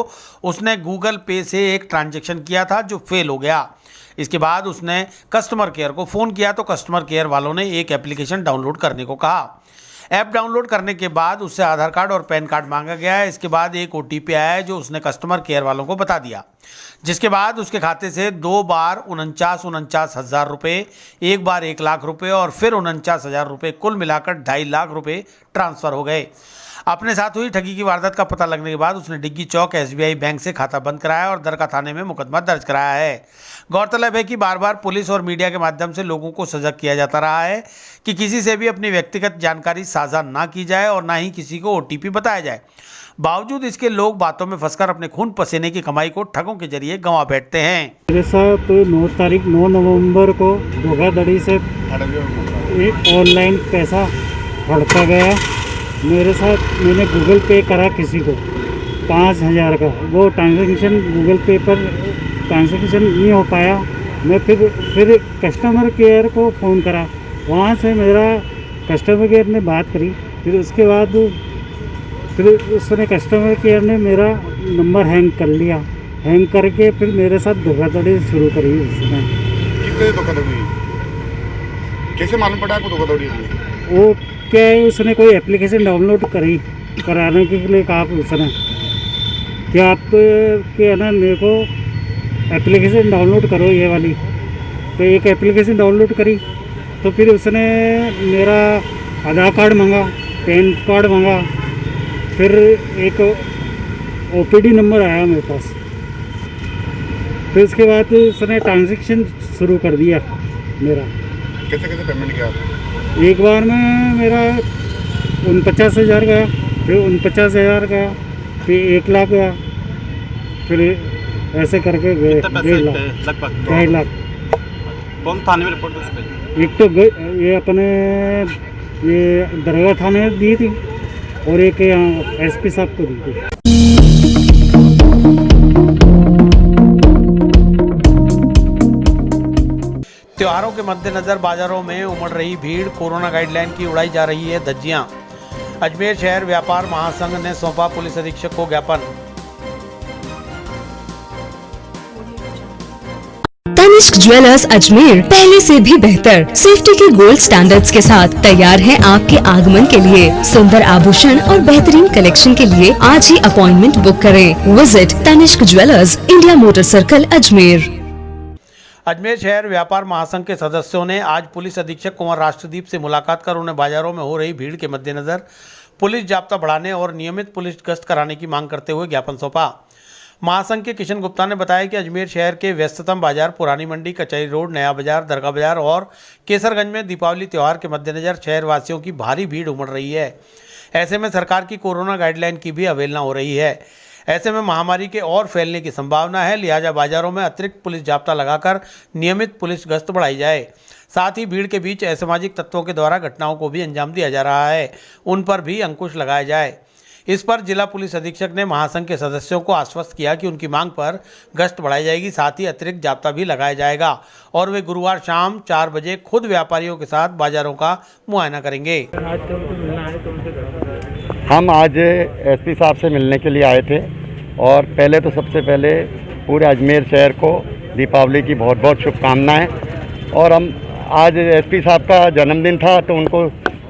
उसने गूगल पे से एक ट्रांजैक्शन किया था जो फेल हो गया। इसके बाद उसने कस्टमर केयर को फ़ोन किया तो कस्टमर केयर वालों ने एक एप्लीकेशन डाउनलोड करने को कहा। ऐप डाउनलोड करने के बाद उससे आधार कार्ड और पैन कार्ड मांगा गया है। इसके बाद एक OTP आया है जो उसने कस्टमर केयर वालों को बता दिया, जिसके बाद उसके खाते से 2 बार 49,000 रुपये, एक बार 1 लाख रुपये और फिर 49,000 रुपये, कुल मिलाकर 2.5 लाख रुपये ट्रांसफ़र हो गए। अपने साथ हुई ठगी की वारदात का पता लगने के बाद उसने डिग्गी चौक SBI बैंक से खाता बंद कराया और दरगाह थाने में मुकदमा दर्ज कराया है। गौरतलब है कि बार बार पुलिस और मीडिया के माध्यम से लोगों को सजग किया जाता रहा है कि किसी से भी अपनी व्यक्तिगत जानकारी साझा ना की जाए और ना ही किसी को OTP बताया जाए। बावजूद इसके लोग बातों में फंसकर अपने खून पसीने की कमाई को ठगों के जरिए गंवा बैठते हैं। मेरे साथ 9 नवंबर को धोखाधड़ी से ऑनलाइन पैसा हड़पा गया। मेरे साथ मैंने गूगल पे करा किसी को 5,000 का, वो ट्रांजैक्शन गूगल पे पर ट्रांजैक्शन नहीं हो पाया। मैं फिर कस्टमर केयर को फ़ोन करा, वहाँ से मेरा कस्टमर केयर ने बात करी। फिर उसके बाद उसने कस्टमर केयर ने मेरा नंबर हैंग कर लिया। हैंग करके फिर मेरे साथ धोखाधड़ी शुरू करी उसने। किससे धोखाधड़ी? कैसे मालूम पड़ा आपको धोखाधड़ी? वो क्या है, उसने कोई एप्लीकेशन डाउनलोड कराने के लिए कहा उसने कि आप क्या ना मेरे को एप्लीकेशन डाउनलोड करो ये वाली। तो एक एप्लीकेशन डाउनलोड करी तो फिर उसने मेरा आधार कार्ड मांगा, पैन कार्ड मांगा, फिर एक OPD नंबर आया मेरे पास। फिर उसके बाद उसने ट्रांजैक्शन शुरू कर दिया मेरा। कैसे पेमेंट किया? एक बार में मेरा 49,000 गया, फिर 49,000 गया, फिर 1 लाख गया, फिर ऐसे करके गए 2.5 लाख। कौन थाने में रिपोर्ट कर? एक तो ये अपने ये दरगाह थाने दी थी और एक यहाँ SP साहब को दी थी। त्योहारों के मद्देनजर बाजारों में उमड़ रही भीड़, कोरोना गाइडलाइन की उड़ाई जा रही है धज्जियां। अजमेर शहर व्यापार महासंघ ने सौंपा पुलिस अधीक्षक को ज्ञापन। तनिष्क ज्वेलर्स अजमेर पहले से भी बेहतर सेफ्टी के गोल्ड स्टैंडर्ड्स के साथ तैयार है आपके आगमन के लिए। सुंदर आभूषण और बेहतरीन कलेक्शन के लिए आज ही अपॉइंटमेंट बुक करें। Visit Tanishq jewellers, India motor circle, Ajmer. Ajmer शहर व्यापार महासंघ के सदस्यों ने आज पुलिस अधीक्षक कुंवर राष्ट्रदीप से मुलाकात कर उन्हें बाजारों में हो रही भीड़ के मद्देनजर पुलिस जाब्ता बढ़ाने और नियमित पुलिस गश्त कराने की मांग करते हुए ज्ञापन सौंपा। महासंघ के किशन गुप्ता ने बताया कि अजमेर शहर के व्यस्ततम बाजार पुरानी मंडी, कचहरी रोड, नया बाजार, दरगाह बाजार और केसरगंज में दीपावली त्यौहार के मद्देनजर शहर वासियों की भारी भीड़ उमड़ रही है। ऐसे में सरकार की कोरोना गाइडलाइन की भी अवहेलना हो रही है। ऐसे में महामारी के और फैलने की संभावना है, लिहाजा बाजारों में अतिरिक्त पुलिस जाब्ता लगाकर नियमित पुलिस गश्त बढ़ाई जाए। साथ ही भीड़ के बीच असामाजिक तत्वों के द्वारा घटनाओं को भी अंजाम दिया जा रहा है, उन पर भी अंकुश लगाया जाए। इस पर जिला पुलिस अधीक्षक ने महासंघ के सदस्यों को आश्वस्त किया कि उनकी मांग पर गश्त बढ़ाई जाएगी, साथ ही अतिरिक्त जाब्ता भी लगाया जाएगा और वे गुरुवार शाम 4 बजे खुद व्यापारियों के साथ बाजारों का मुआयना करेंगे। हम आज SP साहब से मिलने के लिए आए थे और पहले तो सबसे पहले पूरे अजमेर शहर को दीपावली की बहुत बहुत शुभकामनाएं। और हम आज SP साहब का जन्मदिन था तो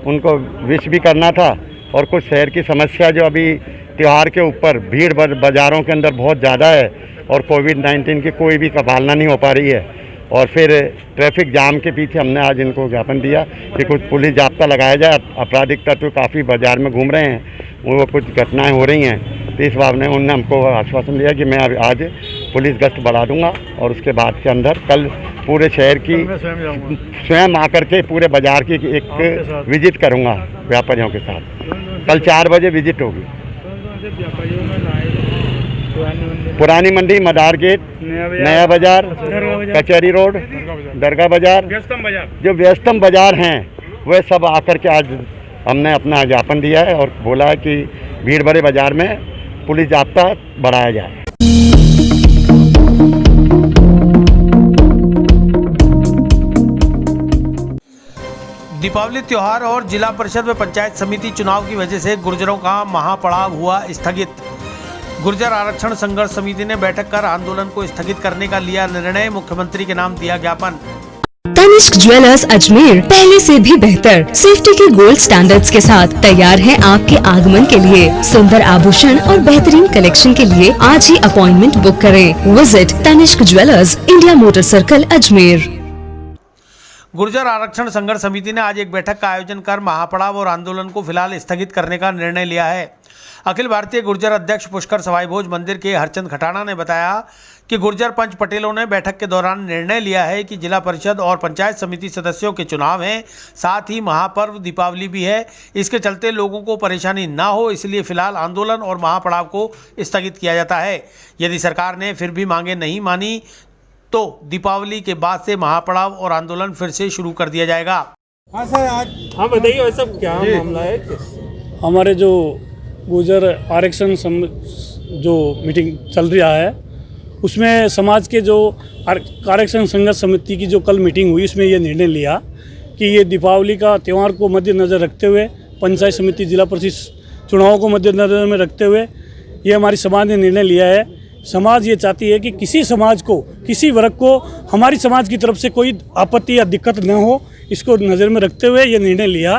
उनको विश भी करना था और कुछ शहर की समस्या जो अभी त्यौहार के ऊपर भीड़ बाज़ारों के अंदर बहुत ज़्यादा है और कोविड-19 की कोई भी कबालना नहीं हो पा रही है और फिर ट्रैफिक जाम के पीछे हमने आज इनको ज्ञापन दिया कि कुछ पुलिस जाब्ता लगाया जाए। आपराधिक तत्व काफ़ी बाज़ार में घूम रहे हैं, वो कुछ घटनाएं हो रही हैं, तो इस बार उन्होंने हमको आश्वासन दिया कि मैं आज पुलिस गश्त बढ़ा दूंगा और उसके बाद के अंदर कल पूरे शहर की स्वयं आकर के पूरे बाज़ार की एक विजिट करूंगा व्यापारियों के साथ। कल 4 बजे विजिट होगी। पुरानी मंडी, मदार गेट, नया बाजार, कचहरी रोड, दरगाह बाजार, जो व्यस्तम बाजार हैं वे सब आकर के आज हमने अपना ज्ञापन दिया है और बोला है कि भीड़ भरे बाजार में पुलिस जाब्ता बढ़ाया जाए। दीपावली त्योहार और जिला परिषद व पंचायत समिति चुनाव की वजह से गुर्जरों का महापड़ाव हुआ स्थगित। गुर्जर आरक्षण संघर्ष समिति ने बैठक कर आंदोलन को स्थगित करने का लिया निर्णय, मुख्यमंत्री के नाम दिया ज्ञापन। तनिष्क ज्वेलर्स अजमेर पहले से भी बेहतर सेफ्टी के गोल्ड स्टैंडर्ड्स के साथ तैयार है आपके आगमन के लिए। सुंदर आभूषण और बेहतरीन कलेक्शन के लिए आज ही अपॉइंटमेंट बुक करें। Visit Tanishq jewellers, India motor circle, Ajmer. Gurjar आरक्षण संघर्ष समिति ने आज एक बैठक का आयोजन कर महापड़ाव और आंदोलन को फिलहाल स्थगित करने का निर्णय लिया है। अखिल भारतीय गुर्जर अध्यक्ष पुष्कर सवाई भोज मंदिर के हरचंद खटाना ने बताया कि गुर्जर पंच पटेलों ने बैठक के दौरान निर्णय लिया है कि जिला परिषद और पंचायत समिति सदस्यों के चुनाव हैं, साथ ही महापर्व दीपावली भी है। इसके चलते लोगों को परेशानी ना हो, इसलिए फिलहाल आंदोलन और महापड़ाव को स्थगित किया जाता है। यदि सरकार ने फिर भी मांगे नहीं मानी तो दीपावली के बाद से महापड़ाव और आंदोलन फिर से शुरू कर दिया जाएगा। हाँ सर, आज हाँ बताइए वैसा क्या मामला है? हमारे जो गुर्जर आरक्षण जो मीटिंग चल रहा है उसमें समाज के जो आरक्षण संघर्ष समिति की जो कल मीटिंग हुई उसमें ये निर्णय लिया कि ये दीपावली का त्यौहार को मद्देनज़र रखते हुए, पंचायत समिति जिला परिषद चुनावों को मद्देनज़र में रखते हुए ये हमारी समाज ने निर्णय लिया है। समाज ये चाहती है कि किसी समाज को, किसी वर्ग को हमारी समाज की तरफ से कोई आपत्ति या दिक्कत न हो, इसको नज़र में रखते हुए ये निर्णय लिया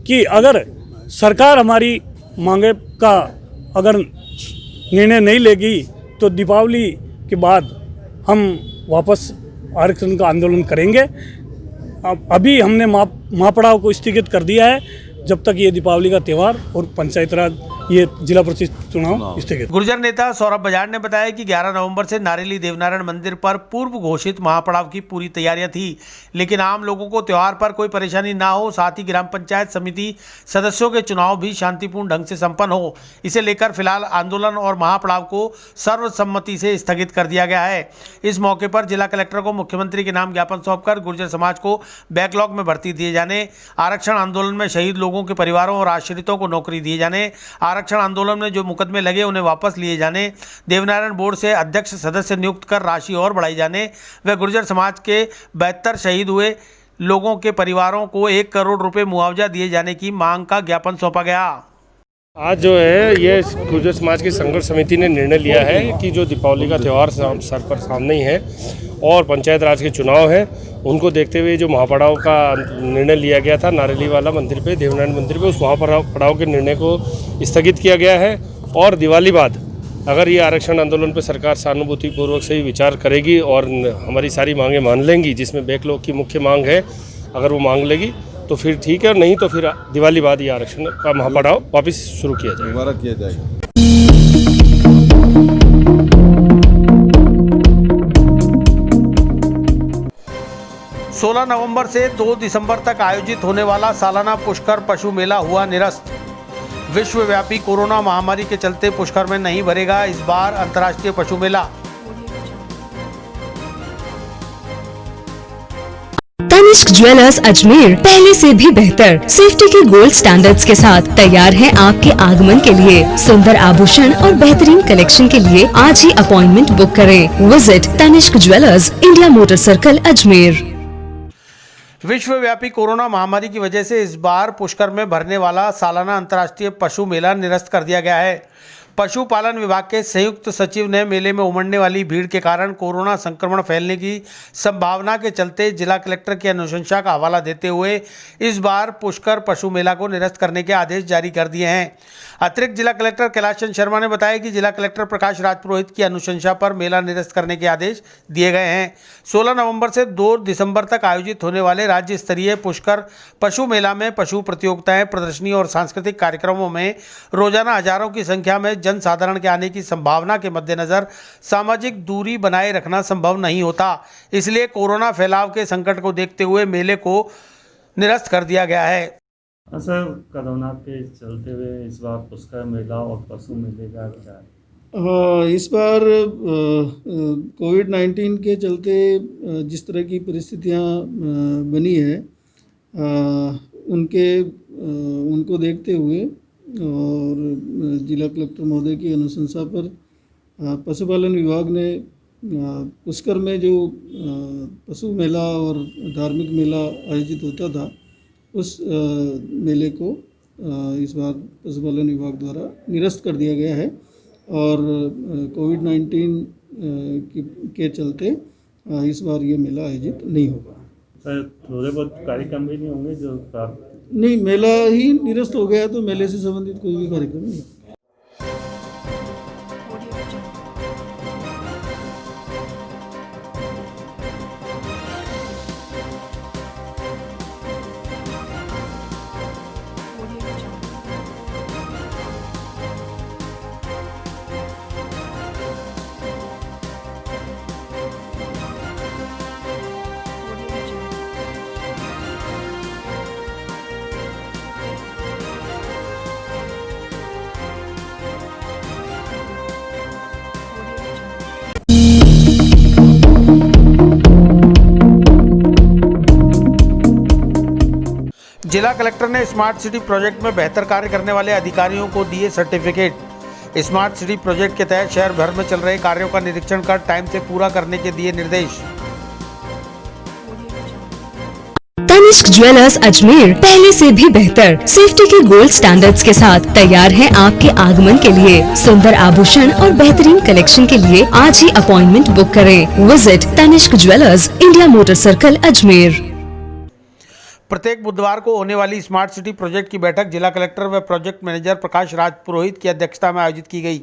कि अगर सरकार हमारी मांगे का अगर निर्णय नहीं लेगी तो दीपावली के बाद हम वापस आरक्षण का आंदोलन करेंगे। अभी हमने महापड़ाव को स्थगित कर दिया है जब तक ये दीपावली का त्यौहार और पंचायत राज ये जिला परिषद चुनाव स्थगित। गुर्जर नेता सौरभ बजाज ने बताया कि 11 नवंबर से नारेली देवनारायण मंदिर पर पूर्व घोषित महापड़ाव की पूरी तैयारियां थी, लेकिन आम लोगों को त्योहार पर कोई परेशानी ना हो, साथ ही ग्राम पंचायत समिति सदस्यों के चुनाव भी शांतिपूर्ण ढंग से संपन्न हो, इसे लेकर फिलहाल आंदोलन और महापड़ाव को सर्वसम्मति से स्थगित कर दिया गया है। इस मौके पर जिला कलेक्टर को मुख्यमंत्री के नाम ज्ञापन सौंपकर गुर्जर समाज को बैकलॉग में भर्ती दिए जाने, आरक्षण आंदोलन में शहीद लोगों के परिवारों और आश्रितों को नौकरी दिए जाने, आरक्षण आंदोलन में जो मुकदमे लगे उन्हें वापस लिए जाने, देवनारायण बोर्ड से अध्यक्ष सदस्य नियुक्त कर राशि और बढ़ाई जाने व गुर्जर समाज के 72 शहीद हुए लोगों के परिवारों को 1 करोड़ रुपए मुआवजा दिए जाने की मांग का ज्ञापन सौंपा गया। आज जो है ये गुर्जर समाज की संघर्ष समिति ने निर्णय लिया है कि जो दीपावली का त्यौहार सर पर सामने ही है और पंचायत राज के चुनाव है, उनको देखते हुए जो महापड़ाव का निर्णय लिया गया था नारेली वाला मंदिर पे, देवनारायण मंदिर पे, उस महापड़ाव के निर्णय को स्थगित किया गया है। और दिवाली बाद अगर ये आरक्षण आंदोलन पे सरकार सहानुभूतिपूर्वक से ही विचार करेगी और हमारी सारी मांगें मान लेंगी, जिसमें बैकलॉग की मुख्य मांग है, अगर वो मांग लेगी तो फिर ठीक है, नहीं तो फिर दिवाली बाद ये आरक्षण का महापड़ाव वापस शुरू किया जाएगा, दोबारा किया जाएगा। 16 नवंबर से 2 दिसंबर तक आयोजित होने वाला सालाना पुष्कर पशु मेला हुआ निरस्त। विश्वव्यापी कोरोना महामारी के चलते पुष्कर में नहीं भरेगा इस बार अंतर्राष्ट्रीय पशु मेला। तनिष्क ज्वेलर्स अजमेर पहले से भी बेहतर सेफ्टी के गोल्ड स्टैंडर्ड्स के साथ तैयार है आपके आगमन के लिए। सुंदर आभूषण और बेहतरीन कलेक्शन के लिए आज ही अपॉइंटमेंट बुक करें। Visit Tanishq jewellers, India motor circle, Ajmer. विश्वव्यापी कोरोना महामारी की वजह से इस बार पुष्कर में भरने वाला सालाना अंतर्राष्ट्रीय पशु मेला निरस्त कर दिया गया है। पशुपालन विभाग के संयुक्त सचिव ने मेले में उमड़ने वाली भीड़ के कारण कोरोना संक्रमण फैलने की संभावना के चलते जिला कलेक्टर की अनुशंसा का हवाला देते हुए इस बार पुष्कर पशु मेला को निरस्त करने के आदेश जारी कर दिए हैं। अतिरिक्त जिला कलेक्टर कैलाश चंद शर्मा ने बताया कि जिला कलेक्टर प्रकाश राज पुरोहित की अनुशंसा पर मेला निरस्त करने के आदेश दिए गए हैं। 16 नवंबर से 2 दिसंबर तक आयोजित होने वाले राज्य स्तरीय पुष्कर पशु मेला में पशु प्रतियोगिताएं, प्रदर्शनी और सांस्कृतिक कार्यक्रमों में रोजाना हजारों की संख्या में जन साधारण के आने की संभावना के मद्देनजर सामाजिक दूरी बनाए रखना संभव नहीं होता। इसलिए कोरोना फैलाव के संकट को देखते हुए मेले को निरस्त कर दिया गया है। सर, कोरोना के चलते हुए इस बार पुष्कर मेला और पशु मेले का क्या इस बार कोविड-19 के चलते जिस तरह की परिस्थितियां बनी है उनको देखते हुए और जिला कलेक्टर महोदय की अनुशंसा पर पशुपालन विभाग ने पुष्कर में जो पशु मेला और धार्मिक मेला आयोजित होता था उस मेले को इस बार पशुपालन विभाग द्वारा निरस्त कर दिया गया है और कोविड-19 के चलते इस बार ये मेला आयोजित नहीं होगा। सर थोड़े बहुत कार्यक्रम भी नहीं होंगे जो नहीं, मेला ही निरस्त हो गया है तो मेले से संबंधित कोई भी कार्यक्रम नहीं। जिला कलेक्टर ने स्मार्ट सिटी प्रोजेक्ट में बेहतर कार्य करने वाले अधिकारियों को दिए सर्टिफिकेट। स्मार्ट सिटी प्रोजेक्ट के तहत शहर भर में चल रहे कार्यों का निरीक्षण कर टाइम से पूरा करने के दिए निर्देश। तनिष्क ज्वेलर्स अजमेर पहले से भी बेहतर सेफ्टी के गोल्ड स्टैंडर्ड्स के साथ तैयार है आपके आगमन के लिए। सुंदर आभूषण और बेहतरीन कलेक्शन के लिए आज ही अपॉइंटमेंट बुक करें। Visit Tanishq jewellers, India motor circle, Ajmer. प्रत्येक बुधवार को होने वाली स्मार्ट सिटी प्रोजेक्ट की बैठक जिला कलेक्टर व प्रोजेक्ट मैनेजर प्रकाश राज पुरोहित की अध्यक्षता में आयोजित की गई।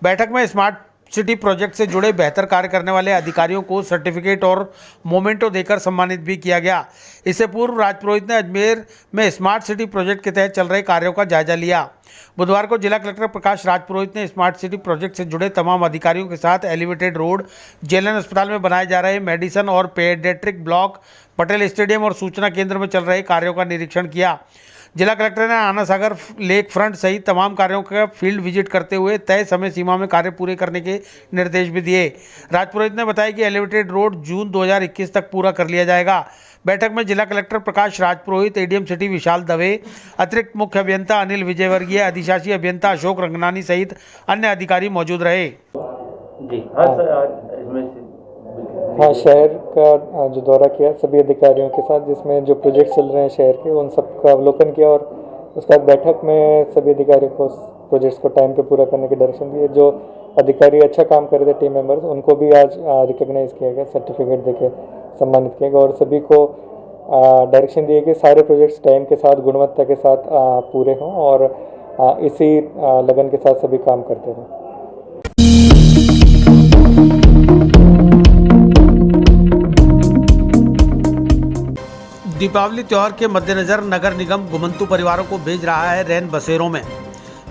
बैठक में स्मार्ट सिटी प्रोजेक्ट से जुड़े बेहतर कार्य करने वाले अधिकारियों को सर्टिफिकेट और मोमेंटो देकर सम्मानित भी किया गया। इससे पूर्व राज पुरोहित ने अजमेर में स्मार्ट सिटी प्रोजेक्ट के तहत चल रहे कार्यों का जायजा लिया। बुधवार को जिला कलेक्टर प्रकाश राज पुरोहित ने स्मार्ट सिटी प्रोजेक्ट से जुड़े तमाम अधिकारियों के साथ एलिवेटेड रोड, जेएलएन अस्पताल में बनाए जा रहे मेडिसन और पेडियाट्रिक ब्लॉक, पटेल स्टेडियम और सूचना केंद्र में चल रहे कार्यों का निरीक्षण किया। जिला कलेक्टर ने आना सागर लेक फ्रंट सहित तमाम कार्यों का फील्ड विजिट करते हुए तय समय सीमा में कार्य पूरे करने के निर्देश भी दिए। राजपुरोहित ने बताया कि एलिवेटेड रोड जून 2021 तक पूरा कर लिया जाएगा। बैठक में जिला कलेक्टर प्रकाश राजपुरोहित, एडीएम सिटी विशाल दवे, अतिरिक्त मुख्य अभियंता अनिल विजयवर्गीय, अधिशासी अभियंता अशोक रंगनानी सहित अन्य अधिकारी मौजूद रहे। हाँ, शहर का जो दौरा किया सभी अधिकारियों के साथ, जिसमें जो प्रोजेक्ट चल रहे हैं शहर के उन सब का अवलोकन किया और उसके बाद बैठक में सभी अधिकारियों को प्रोजेक्ट्स को टाइम पे पूरा करने के डायरेक्शन दिए। जो अधिकारी अच्छा काम कर रहे थे टीम मेंबर्स, उनको भी आज रिकॉग्नाइज किया गया, सर्टिफिकेट देके सम्मानित किया गया और सभी को डायरेक्शन दिए कि सारे प्रोजेक्ट्स टाइम के साथ, गुणवत्ता के साथ पूरे हों और इसी लगन के साथ सभी काम करते रहें। दीपावली त्यौहार के मद्देनजर नगर निगम घुमंतु परिवारों को भेज रहा है रैन बसेरों में।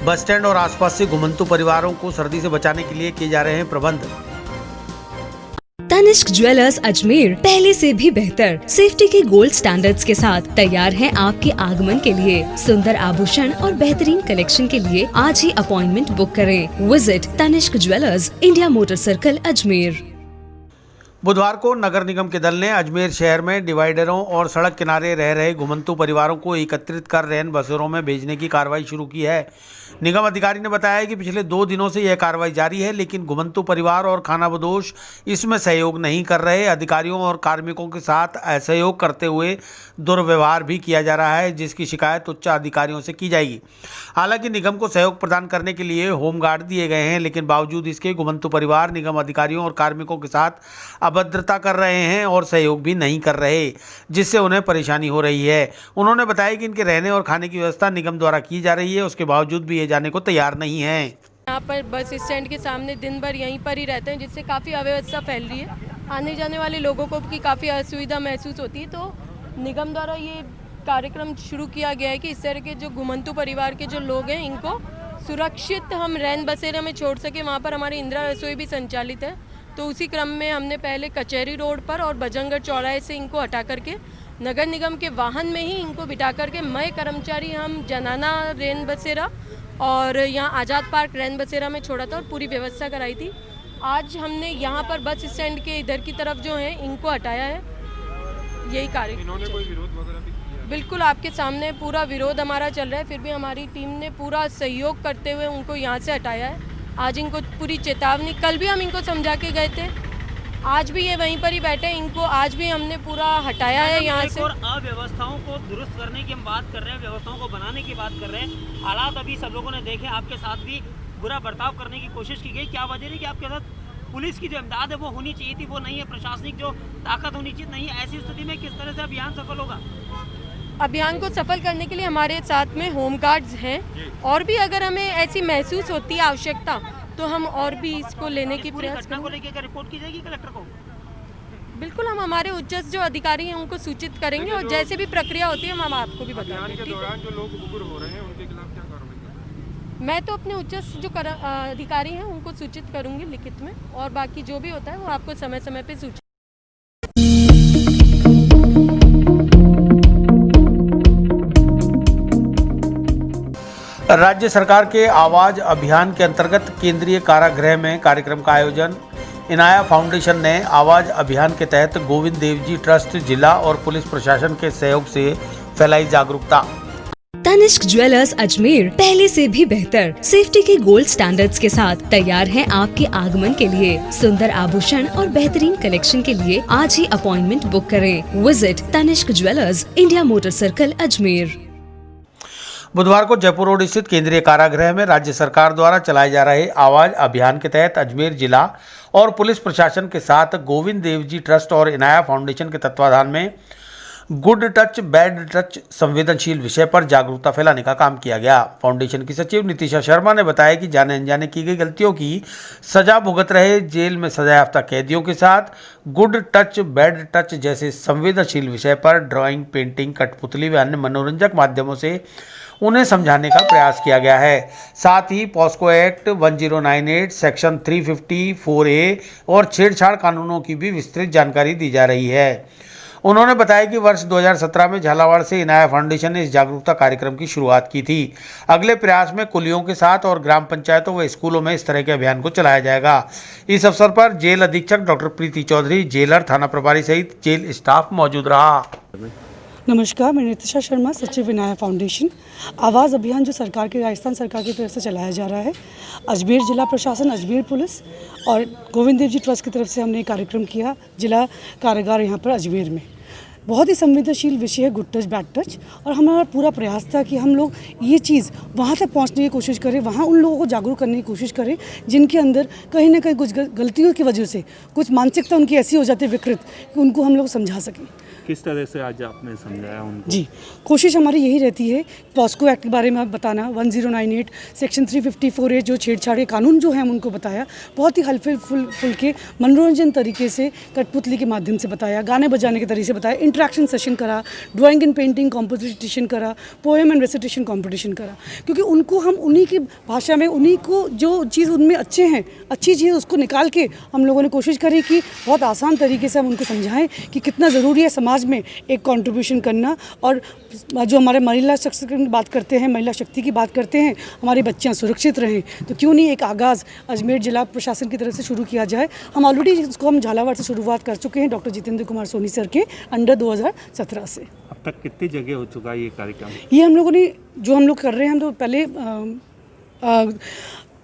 बस स्टैंड और आसपास से घुमंतु परिवारों को सर्दी से बचाने के लिए किए जा रहे हैं प्रबंध। तनिष्क ज्वेलर्स अजमेर पहले से भी बेहतर सेफ्टी के गोल्ड स्टैंडर्ड्स के साथ तैयार है आपके आगमन के लिए। सुंदर आभूषण और बेहतरीन कलेक्शन के लिए आज ही अपॉइंटमेंट बुक करें। Visit Tanishq jewellers, India motor circle, Ajmer. बुधवार को नगर निगम के दल ने अजमेर शहर में डिवाइडरों और सड़क किनारे रह रहे घुमंतु परिवारों को एकत्रित कर रैन बसेरों में भेजने की कार्रवाई शुरू की है। निगम अधिकारी ने बताया कि पिछले 2 दिनों से यह कार्रवाई जारी है, लेकिन घुमंतु परिवार और खानाबदोश इसमें सहयोग नहीं कर रहे। अधिकारियों और कार्मिकों के साथ असहयोग करते हुए दुर्व्यवहार भी किया जा रहा है, जिसकी शिकायत उच्च अधिकारियों से की जाएगी। हालांकि निगम को सहयोग प्रदान करने के लिए होमगार्ड दिए गए हैं, लेकिन बावजूद इसके घुमंतु परिवार निगम अधिकारियों और कार्मिकों के साथ अभद्रता कर रहे हैं और सहयोग भी नहीं कर रहे, जिससे उन्हें परेशानी हो रही है। उन्होंने बताया कि इनके रहने और खाने की व्यवस्था निगम द्वारा की जा रही है, उसके बावजूद भी ये जाने को तैयार नहीं है। यहाँ पर बस स्टैंड के सामने दिन भर यहीं पर ही रहते हैं, जिससे काफ़ी अव्यवस्था फैल रही है। आने जाने वाले लोगों को भी काफ़ी असुविधा महसूस होती है। तो निगम द्वारा ये कार्यक्रम शुरू किया गया है कि इस तरह के जो घुमंतु परिवार के जो लोग हैं, इनको सुरक्षित हम रैन बसेरा में छोड़ सके। वहाँ पर हमारी इंदिरा रसोई भी संचालित है। तो उसी क्रम में हमने पहले कचहरी रोड पर और बजंगड़ चौराहे से इनको हटा करके नगर निगम के वाहन में ही इनको बिठा करके मय कर्मचारी हम जनाना रैन बसेरा और यहाँ आज़ाद पार्क रैन बसेरा में छोड़ा था और पूरी व्यवस्था कराई थी। आज हमने यहाँ पर बस स्टैंड के इधर की तरफ जो है इनको हटाया है। यही कार्य इन्होंने कोई विरोध वगैरह भी किया? बिल्कुल आपके सामने पूरा विरोध हमारा चल रहा है, फिर भी हमारी टीम ने पूरा सहयोग करते हुए उनको यहाँ से हटाया है। आज इनको पूरी चेतावनी, कल भी हम इनको समझा के गए थे, आज भी ये वहीं पर ही बैठे हैं, इनको आज भी हमने पूरा हटाया है यहाँ से। और अव्यवस्थाओं को दुरुस्त करने की हम बात कर रहे हैं, व्यवस्थाओं को बनाने की बात कर रहे हैं। हालात अभी सब लोगों ने देखे, आपके साथ भी बुरा बर्ताव करने की कोशिश की गई। क्या वजह है कि आपके साथ पुलिस की जो इमदाद है वो होनी चाहिए थी, वो नहीं है, प्रशासनिक जो ताकत होनी चाहिए नहीं है। ऐसी स्थिति में किस तरह से अभियान सफल होगा? अभियान को सफल करने के लिए हमारे साथ में होमगार्ड्स हैं और भी अगर हमें ऐसी महसूस होती है आवश्यकता तो हम और भी इसको लेने की प्रयास घटना को लेकर रिपोर्ट की जाएगी कलेक्टर को? बिल्कुल, हम हमारे उच्च जो अधिकारी हैं उनको सूचित करेंगे और जैसे भी प्रक्रिया होती है हम आपको भी बताएंगे। के दौरान जो लोग उग्र हो रहे हैं उनके खिलाफ क्या कार्रवाई? मैं तो अपने उच्च जो अधिकारी हैं उनको सूचित करूंगी लिखित में, और बाकी जो भी होता है वो आपको समय समय पे सूचित। राज्य सरकार के आवाज अभियान के अंतर्गत केंद्रीय कारागृह में कार्यक्रम का आयोजन। इनाया फाउंडेशन ने आवाज अभियान के तहत गोविंद देव जी ट्रस्ट, जिला और पुलिस प्रशासन के सहयोग से फैलाई जागरूकता। तनिष्क ज्वेलर्स अजमेर पहले से भी बेहतर सेफ्टी के गोल्ड स्टैंडर्ड्स के साथ तैयार है आपके आगमन के लिए। सुंदर आभूषण और बेहतरीन कलेक्शन के लिए आज ही अपॉइंटमेंट बुक करें। Visit Tanishq jewellers, India motor circle, Ajmer. बुधवार को जयपुर रोड स्थित केंद्रीय कारागृह में राज्य सरकार द्वारा चलाए जा रहे आवाज अभियान के तहत अजमेर जिला और पुलिस प्रशासन के साथ गोविंद देव जी ट्रस्ट और इनाया फाउंडेशन के तत्वाधान में गुड टच बैड टच संवेदनशील विषय पर जागरूकता फैलाने का काम किया गया। फाउंडेशन की सचिव नितिशा शर्मा ने बताया कि जाने अनजाने की गई गलतियों की सजा भुगत रहे जेल में सजा याफ्ता कैदियों के साथ गुड टच बैड टच जैसे संवेदनशील विषय पर ड्राइंग, पेंटिंग, कठपुतली व अन्य मनोरंजक माध्यमों से उन्हें समझाने का प्रयास किया गया है। साथ ही पॉस्को एक्ट 1098 सेक्शन 354A और छेड़छाड़ कानूनों की भी विस्तृत जानकारी दी जा रही है। उन्होंने बताया कि वर्ष 2017 में झालावाड़ से इनाया फाउंडेशन ने इस जागरूकता कार्यक्रम की शुरुआत की थी। अगले प्रयास में कुलियों के साथ और ग्राम पंचायतों व स्कूलों में इस तरह के अभियान को चलाया जाएगा। इस अवसर पर जेल अधीक्षक डॉक्टर प्रीति चौधरी, जेलर, थाना प्रभारी सहित जेल स्टाफ मौजूद रहा। नमस्कार, मैं नितिशा शर्मा, सचिव इनाया फाउंडेशन। आवाज़ अभियान जो सरकार की, राजस्थान सरकार की तरफ से चलाया जा रहा है, अजमेर जिला प्रशासन, अजमेर पुलिस और गोविंद देव जी ट्रस्ट की तरफ से हमने कार्यक्रम किया जिला कारागार यहाँ पर अजमेर में। बहुत ही संवेदनशील विषय है गुड टच बैड टच, और हमारा पूरा प्रयास था कि हम लोग ये चीज़ वहाँ तक पहुँचने की कोशिश करें, वहाँ उन लोगों को जागरूक करने की कोशिश करें जिनके अंदर कहीं ना कहीं कुछ गलतियों की वजह से कुछ मानसिकता उनकी ऐसी हो जाती है विकृत कि उनको हम लोग समझा सकें। किस तरह से आज आपने समझाया उनको? जी, कोशिश हमारी यही रहती है पॉस्को एक्ट के बारे में बताना, 1098 सेक्शन 354A जो छेड़छाड़ कानून जो है हम उनको बताया, बहुत ही हल्के फुल के मनोरंजन तरीके से कठपुतली के माध्यम से बताया, गाने बजाने के तरीके से बताया, इंटरेक्शन सेशन करा, ड्राइंग एंड पेंटिंग कॉम्पिटिशन करा, पोएम एंड रेसिटेशन कॉम्पिटिशन करा, क्योंकि उनको हम उन्हीं की भाषा में, उन्हीं को जो चीज़ उनमें अच्छे हैं, अच्छी चीज़ उसको निकाल के हम लोगों ने कोशिश करी कि बहुत आसान तरीके से हम उनको समझाएं कि कितना ज़रूरी है समाज में एक कंट्रीब्यूशन करना। और जो हमारे महिला सशक्तिकरण की बात करते हैं, महिला शक्ति की बात करते हैं, हमारी बच्चियां सुरक्षित रहें, तो क्यों नहीं एक आगाज़ अजमेर जिला प्रशासन की तरफ से शुरू किया जाए। हम ऑलरेडी इसको हम झालावाड़ से शुरुआत कर चुके हैं डॉक्टर जितेंद्र कुमार सोनी सर के अंडर 2017 से। अब तक कितनी जगह हो चुका है ये कार्यक्रम? ये हम लोगों ने जो हम लोग कर रहे हैं, हम तो पहले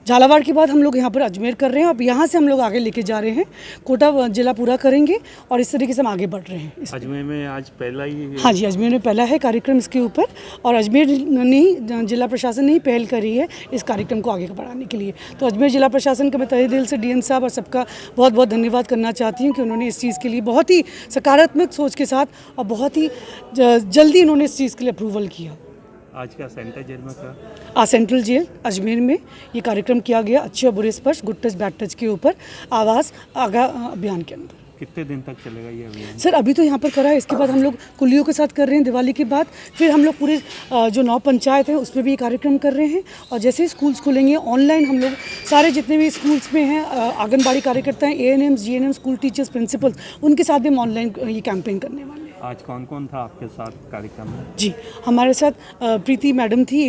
झालावाड़ के बाद हम लोग यहाँ पर अजमेर कर रहे हैं, अब यहाँ से हम लोग आगे लेके जा रहे हैं, कोटा जिला पूरा करेंगे और इस तरीके से हम आगे बढ़ रहे हैं। अजमेर में आज पहला ही? हाँ जी, अजमेर में पहला है कार्यक्रम इसके ऊपर, और अजमेर ने ही, जिला प्रशासन ने ही पहल करी है इस कार्यक्रम को आगे बढ़ाने के लिए। तो अजमेर जिला प्रशासन का मैं तहे दिल से डीएम साहब और सबका बहुत बहुत धन्यवाद करना चाहती हूँ कि उन्होंने इस चीज़ के लिए बहुत ही सकारात्मक सोच के साथ और बहुत ही जल्दी इन्होंने इस चीज़ के लिए अप्रूवल किया। आज का सेंट्रल जेल में था? सेंट्रल जेल अजमेर में ये कार्यक्रम किया गया, अच्छे और बुरे स्पर्श गुड टच बैड टच के ऊपर आवाज़ आगा अभियान के अंदर। कितने दिन तक चलेगा ये अभियान? सर अभी तो यहाँ पर करा है, इसके बाद हम लोग कुलियों के साथ कर रहे हैं दिवाली के बाद, फिर हम लोग पूरे जो 9 पंचायत हैं उसमें भी ये कार्यक्रम कर रहे हैं, और जैसे ही स्कूल्स खुलेंगे ऑनलाइन हम लोग सारे जितने भी स्कूल्स में हैं आंगनबाड़ी कार्यकर्ता हैं, ANMs, GNMs, school teachers, principles, उनके साथ भी हम ऑनलाइन ये कैंपेन करने वाले हैं। आज कौन कौन था आपके साथ कार्यक्रम में? जी, हमारे साथ प्रीति मैडम थी,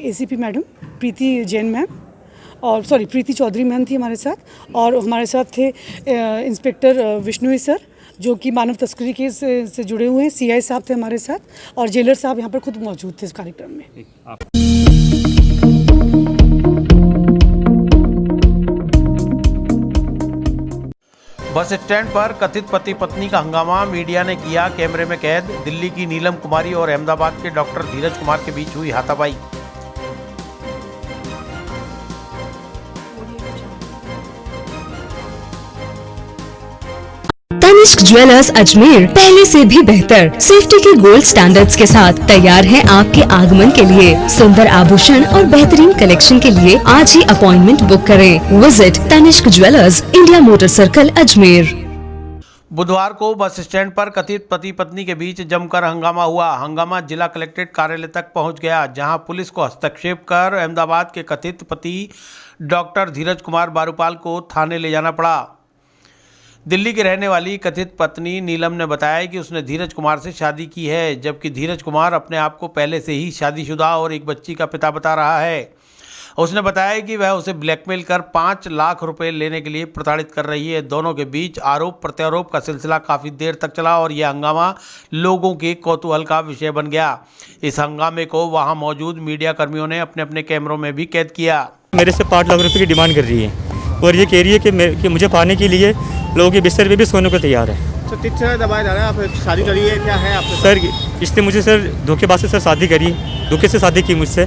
एसीपी मैडम प्रीति जैन मैम, और प्रीति चौधरी मैम थी हमारे साथ, और हमारे साथ थे इंस्पेक्टर विष्णु सर जो कि मानव तस्करी केस से जुड़े हुए हैं, सीआई साहब थे हमारे साथ, और जेलर साहब यहाँ पर खुद मौजूद थे इस कार्यक्रम में। बस स्टैंड पर कथित पति पत्नी का हंगामा, मीडिया ने किया कैमरे में कैद। दिल्ली की नीलम कुमारी और अहमदाबाद के डॉक्टर धीरज कुमार के बीच हुई हाथापाई। तनिष्क ज्वेलर्स अजमेर पहले से भी बेहतर सेफ्टी के गोल्ड स्टैंडर्ड्स के साथ तैयार है आपके आगमन के लिए। सुंदर आभूषण और बेहतरीन कलेक्शन के लिए आज ही अपॉइंटमेंट बुक करें। Visit Tanishq jewellers, India motor circle, Ajmer. बुधवार को बस स्टैंड पर कथित पति पत्नी के बीच जमकर हंगामा हुआ। हंगामा जिला कलेक्ट्रेट कार्यालय तक पहुंच गया, जहां पुलिस को हस्तक्षेप कर अहमदाबाद के कथित पति डॉक्टर धीरज कुमार बारूपाल को थाने ले जाना पड़ा। दिल्ली की रहने वाली कथित पत्नी नीलम ने बताया कि उसने धीरज कुमार से शादी की है, जबकि धीरज कुमार अपने आप को पहले से ही शादीशुदा और एक बच्ची का पिता बता रहा है। उसने बताया कि वह उसे ब्लैकमेल कर 5 लाख रुपए लेने के लिए प्रताड़ित कर रही है। दोनों के बीच आरोप प्रत्यारोप का सिलसिला काफ़ी देर तक चला और यह हंगामा लोगों के कौतूहल का विषय बन गया। इस हंगामे को वहाँ मौजूद मीडिया कर्मियों ने अपने अपने कैमरों में भी कैद किया। मेरे से 5 लाख रुपये की डिमांड कर रही है और ये कह रही है कि मुझे पाने के लिए लोगों के बिस्तर पे भी सोने को तैयार है। तो किस तरह दबाया जा रहा है? आप शादी करी है, क्या है आपके? सर इसने मुझे सर धोखेबाज से सर शादी करी, धोखे से शादी की मुझसे,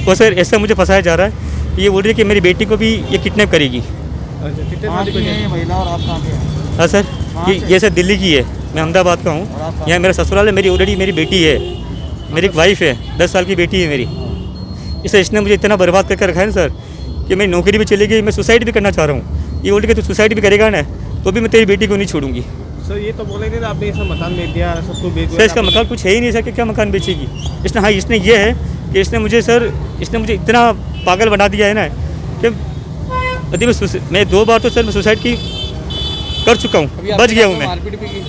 और सर ऐसा मुझे फंसाया जा रहा है। ये बोल रही है कि मेरी बेटी को भी ये किडनैप करेगी। महिला और आप कहाँ के हैं? हाँ सर, ये सर दिल्ली की है, मैं अहमदाबाद का हूँ। यहाँ मेरा ससुराल है, मेरी ऑलरेडी मेरी बेटी है, मेरी एक वाइफ है, 10 साल की बेटी है मेरी। इसे इसने मुझे इतना बर्बाद करके रखा है ना सर कि मेरी नौकरी भी चली गई, मैं सुसाइड भी करना चाह रहा हूँ। ये बोल के तू सुसाइड भी करेगा ना तो भी मैं तेरी बेटी को नहीं छोड़ूंगी। सर ये तो बोले थे आपने इसका मकान बेच दिया, सब कुछ बेच दिया। सर इसका मकान कुछ है ही नहीं सर कि क्या मकान बेचेगी इसने। हाँ इसने ये है कि इसने मुझे इतना पागल बना दिया है ना कि यदि मैं 2 बार तो सर मैं सुसाइड की कर चुका हूँ, बच गया हूँ मैं। मारपीट भी की,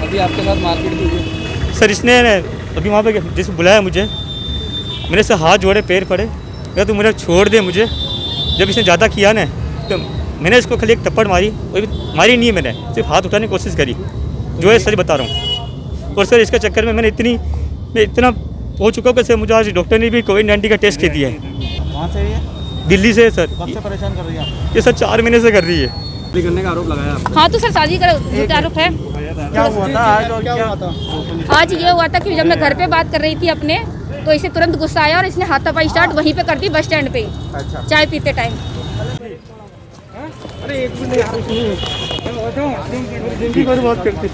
अभी आपके साथ मारपीट भी हुई सर। इसने अभी वहाँ पे जिसे बुलाया मुझे, मेरे से हाथ जोड़े पैर पड़े, या तो मुझे छोड़ दे मुझे। जब इसने ज़्यादा किया ना तो मैंने इसको खाली एक थप्पड़ मारी, वो मारी नहीं है, मैंने सिर्फ हाथ उठाने की कोशिश करी, जो है सच बता रहा हूँ। और सर इसके चक्कर में मैं इतना हो चुका हूँ कि सर मुझे आज डॉक्टर ने भी कोविड-19 का टेस्ट किया है। वहाँ से है? दिल्ली से सर। कब से परेशान कर रही है? ये सर 4 महीने से कर रही है। करने का आरोप लगाया आपने? हाँ तो सर शादी का आरोप है। क्या हुआ था आज और क्या हुआ था? आज ये हुआ था कि जब मैं घर पे बात कर रही थी अपने, तो इसे तुरंत गुस्सा आया और इसने हाथापाई स्टार्ट वहीं पे कर दी, बस स्टैंड पे, चाय पीते टाइम। अरे एक मिनट यार, जिंदगी भर बात करते हैं।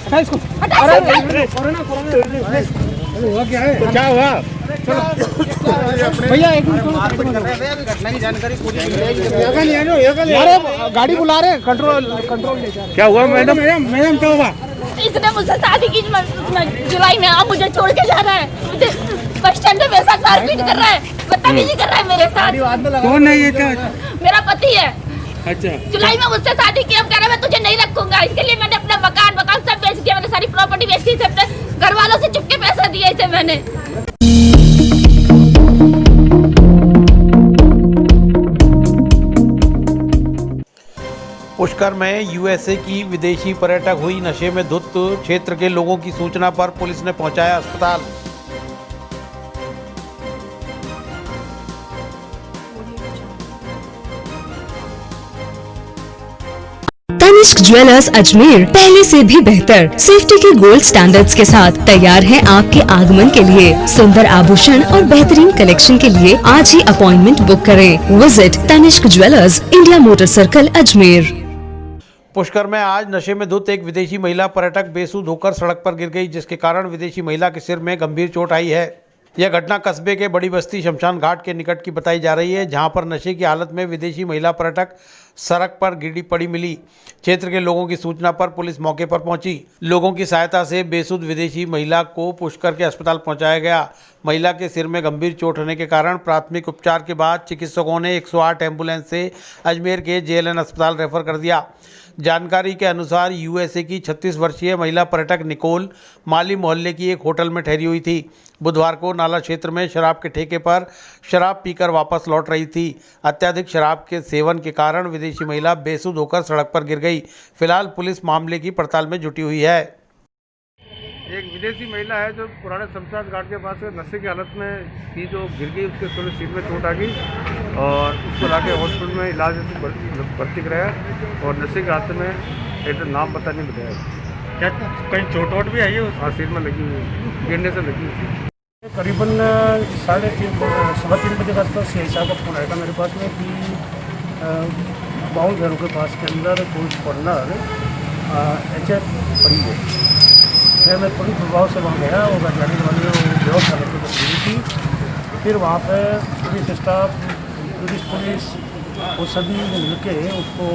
हटा इसको। अरे हुआ क्या है? तो क्या हुआ? भैया एक मिनट, घटना की जानकारी पूरी मिल जाएगी। अरे गाड़ी बुला रहे, कंट्रोल ले जा रहे। क्या हुआ मैडम? मैडम क्या हुआ? इसने मुझसे शादी की जुलाई में, अब मुझे छोड़ के जा रहा है, बस स्टैंड पे वैसा मारपीट कर रहा है, बदतमीजी कर रहा है मेरे साथ। कौन है ये? क्या मेरा पति है। अच्छा। जुलाई में मुझसे शादी की, अब कह रहा है मैं तुझे नहीं रखूंगा। इसके लिए मैंने अपना मकान सब बेच दिया, मैंने सारी प्रॉपर्टी बेच दी, अपने घर वालों से चुपके पैसा दिया इसे मैंने। पुष्कर में यूएसए की विदेशी पर्यटक हुई नशे में धुत, क्षेत्र के लोगों की सूचना पर पुलिस ने पहुंचाया अस्पताल। तनिष्क ज्वेलर्स अजमेर पहले से भी बेहतर सेफ्टी के गोल्ड स्टैंडर्ड्स के साथ तैयार है आपके आगमन के लिए। सुंदर आभूषण और बेहतरीन कलेक्शन के लिए आज ही अपॉइंटमेंट बुक करें। Visit Tanishq jewellers, India motor circle, Ajmer. Pushkar में आज नशे में धुत एक विदेशी महिला पर्यटक बेसुध होकर सड़क पर गिर गई, जिसके कारण विदेशी महिला के सिर में गंभीर चोट आई है। यह घटना कस्बे के बड़ी बस्ती शमशान घाट के निकट की बताई जा रही है, जहां पर नशे की हालत में विदेशी महिला पर्यटक सड़क पर गिरी पड़ी मिली। क्षेत्र के लोगों की सूचना पर पुलिस मौके पर पहुंची। लोगों की सहायता से बेसुध विदेशी महिला को पुष्कर के अस्पताल पहुंचाया गया। महिला के सिर में गंभीर चोट होने के कारण प्राथमिक उपचार के बाद चिकित्सकों ने 108 एम्बुलेंस से अजमेर के JLN अस्पताल रेफर कर दिया। जानकारी के अनुसार USA की 36 वर्षीय महिला पर्यटक निकोल माली मोहल्ले की एक होटल में ठहरी हुई थी। बुधवार को नाला क्षेत्र में शराब के ठेके पर शराब पीकर वापस लौट रही थी। अत्यधिक शराब के सेवन के कारण विदेशी महिला बेसुध होकर सड़क पर गिर गई। फिलहाल पुलिस मामले की पड़ताल में जुटी हुई है। एक विदेशी महिला है जो पुराने शमशाद घाट के पास नशे की हालत में थी, जो गिर गई। उसके थोड़ी सीट में चोट आ गई और उसको लाके हॉस्पिटल में इलाज भर्ती कराया और नशे के हालत में एक नाम पता नहीं बताया। क्या कहीं चोट वोट भी आई है? हाँ, सीट में लगी हुई है, गिरने से लगी हुई। करीबन 3:30 बजे के आसपास CI का फ़ोन आया था मेरे पास में कि बाउंड घरों के पास के अंदर कोई कॉर्नर HF पड़ी है। फिर मैं पुलिस विभाग से वहाँ गया और गाड़ी वाली बेहोश हालत में गिरी थी। फिर वहाँ पे पुलिस स्टाफ, पुलिस वो सभी मिल के उसको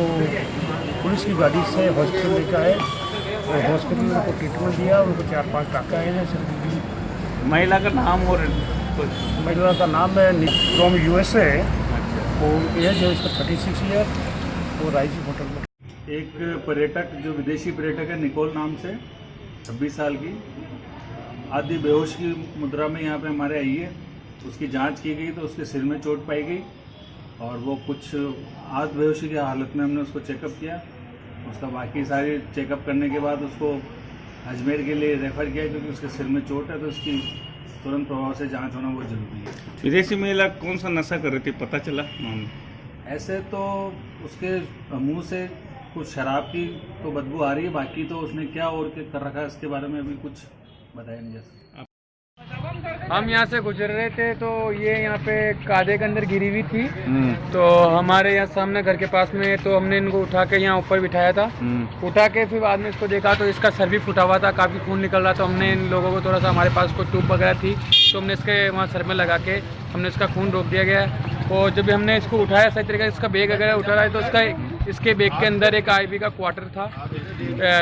पुलिस की गाड़ी से हॉस्पिटल लेकर आए और हॉस्पिटल में उनको ट्रीटमेंट दिया। उनको 4-5 टाँका आए हैं। महिला का नाम और महिला का नाम है फ्रॉम USA। वो एज है इसका 36 ईयर। वो राइजी होटल में एक पर्यटक जो विदेशी पर्यटक है निकोल नाम से 26 साल की आधी बेहोश की मुद्रा में यहाँ पे हमारे आई है। उसकी जांच की गई तो उसके सिर में चोट पाई गई और वो कुछ आध बेहोशी की हालत में हमने उसको चेकअप किया। उसका बाकी सारी चेकअप करने के बाद उसको अजमेर के लिए रेफ़र किया क्योंकि उसके सिर में चोट है, तो उसकी तुरंत प्रभाव से जांच होना बहुत ज़रूरी है। विदेशी महिला कौन सा नशा कर रही थी, पता चला? ऐसे तो उसके मुंह से कुछ शराब की तो बदबू आ रही है, बाकी तो उसने क्या और क्या कर रखा है इसके बारे में अभी कुछ बताया नहीं जा सकता। हम यहाँ से गुजर रहे थे तो ये यहाँ पे कादे के अंदर गिरी हुई थी। तो हमारे यहाँ सामने घर के पास में, तो हमने इनको उठा के यहाँ ऊपर बिठाया था। उठा के फिर बाद में इसको देखा तो इसका सर भी फूटा हुआ था, काफ़ी खून निकल रहा था। हमने इन लोगों को थोड़ा सा, हमारे पास कोई ट्यूब वगैरह थी तो हमने इसके वहाँ सर में लगा के हमने इसका खून रोक दिया गया। और जब भी हमने इसको उठाया सही तरीके से, इसका बैग वगैरह उठा रहा है तो इसके बैग के अंदर एक IB का क्वार्टर था,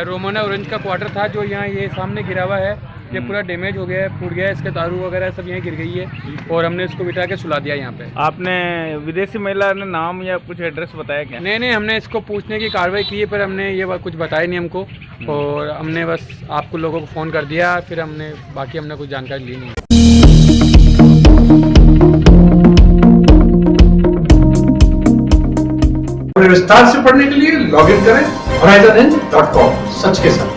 रोमाना ऑरेंज का क्वार्टर था, जो यहाँ ये सामने गिरा हुआ है। ये पूरा डैमेज हो गया है, फूट गया है। इसके दारू वगैरह सब यहाँ गिर गई है और हमने इसको बिठा के सुला दिया यहाँ पे। आपने विदेशी महिला ने नाम या कुछ एड्रेस बताया क्या? नहीं, हमने इसको पूछने की कार्रवाई की है, पर हमने ये कुछ बताया नहीं हमको। और हमने बस आपको लोगों को फ़ोन कर दिया, फिर हमने बाकी हमने कुछ जानकारी ली नहीं। विस्तार से पढ़ने के लिए लॉगिन करें horizonhinge.com। सच के साथ।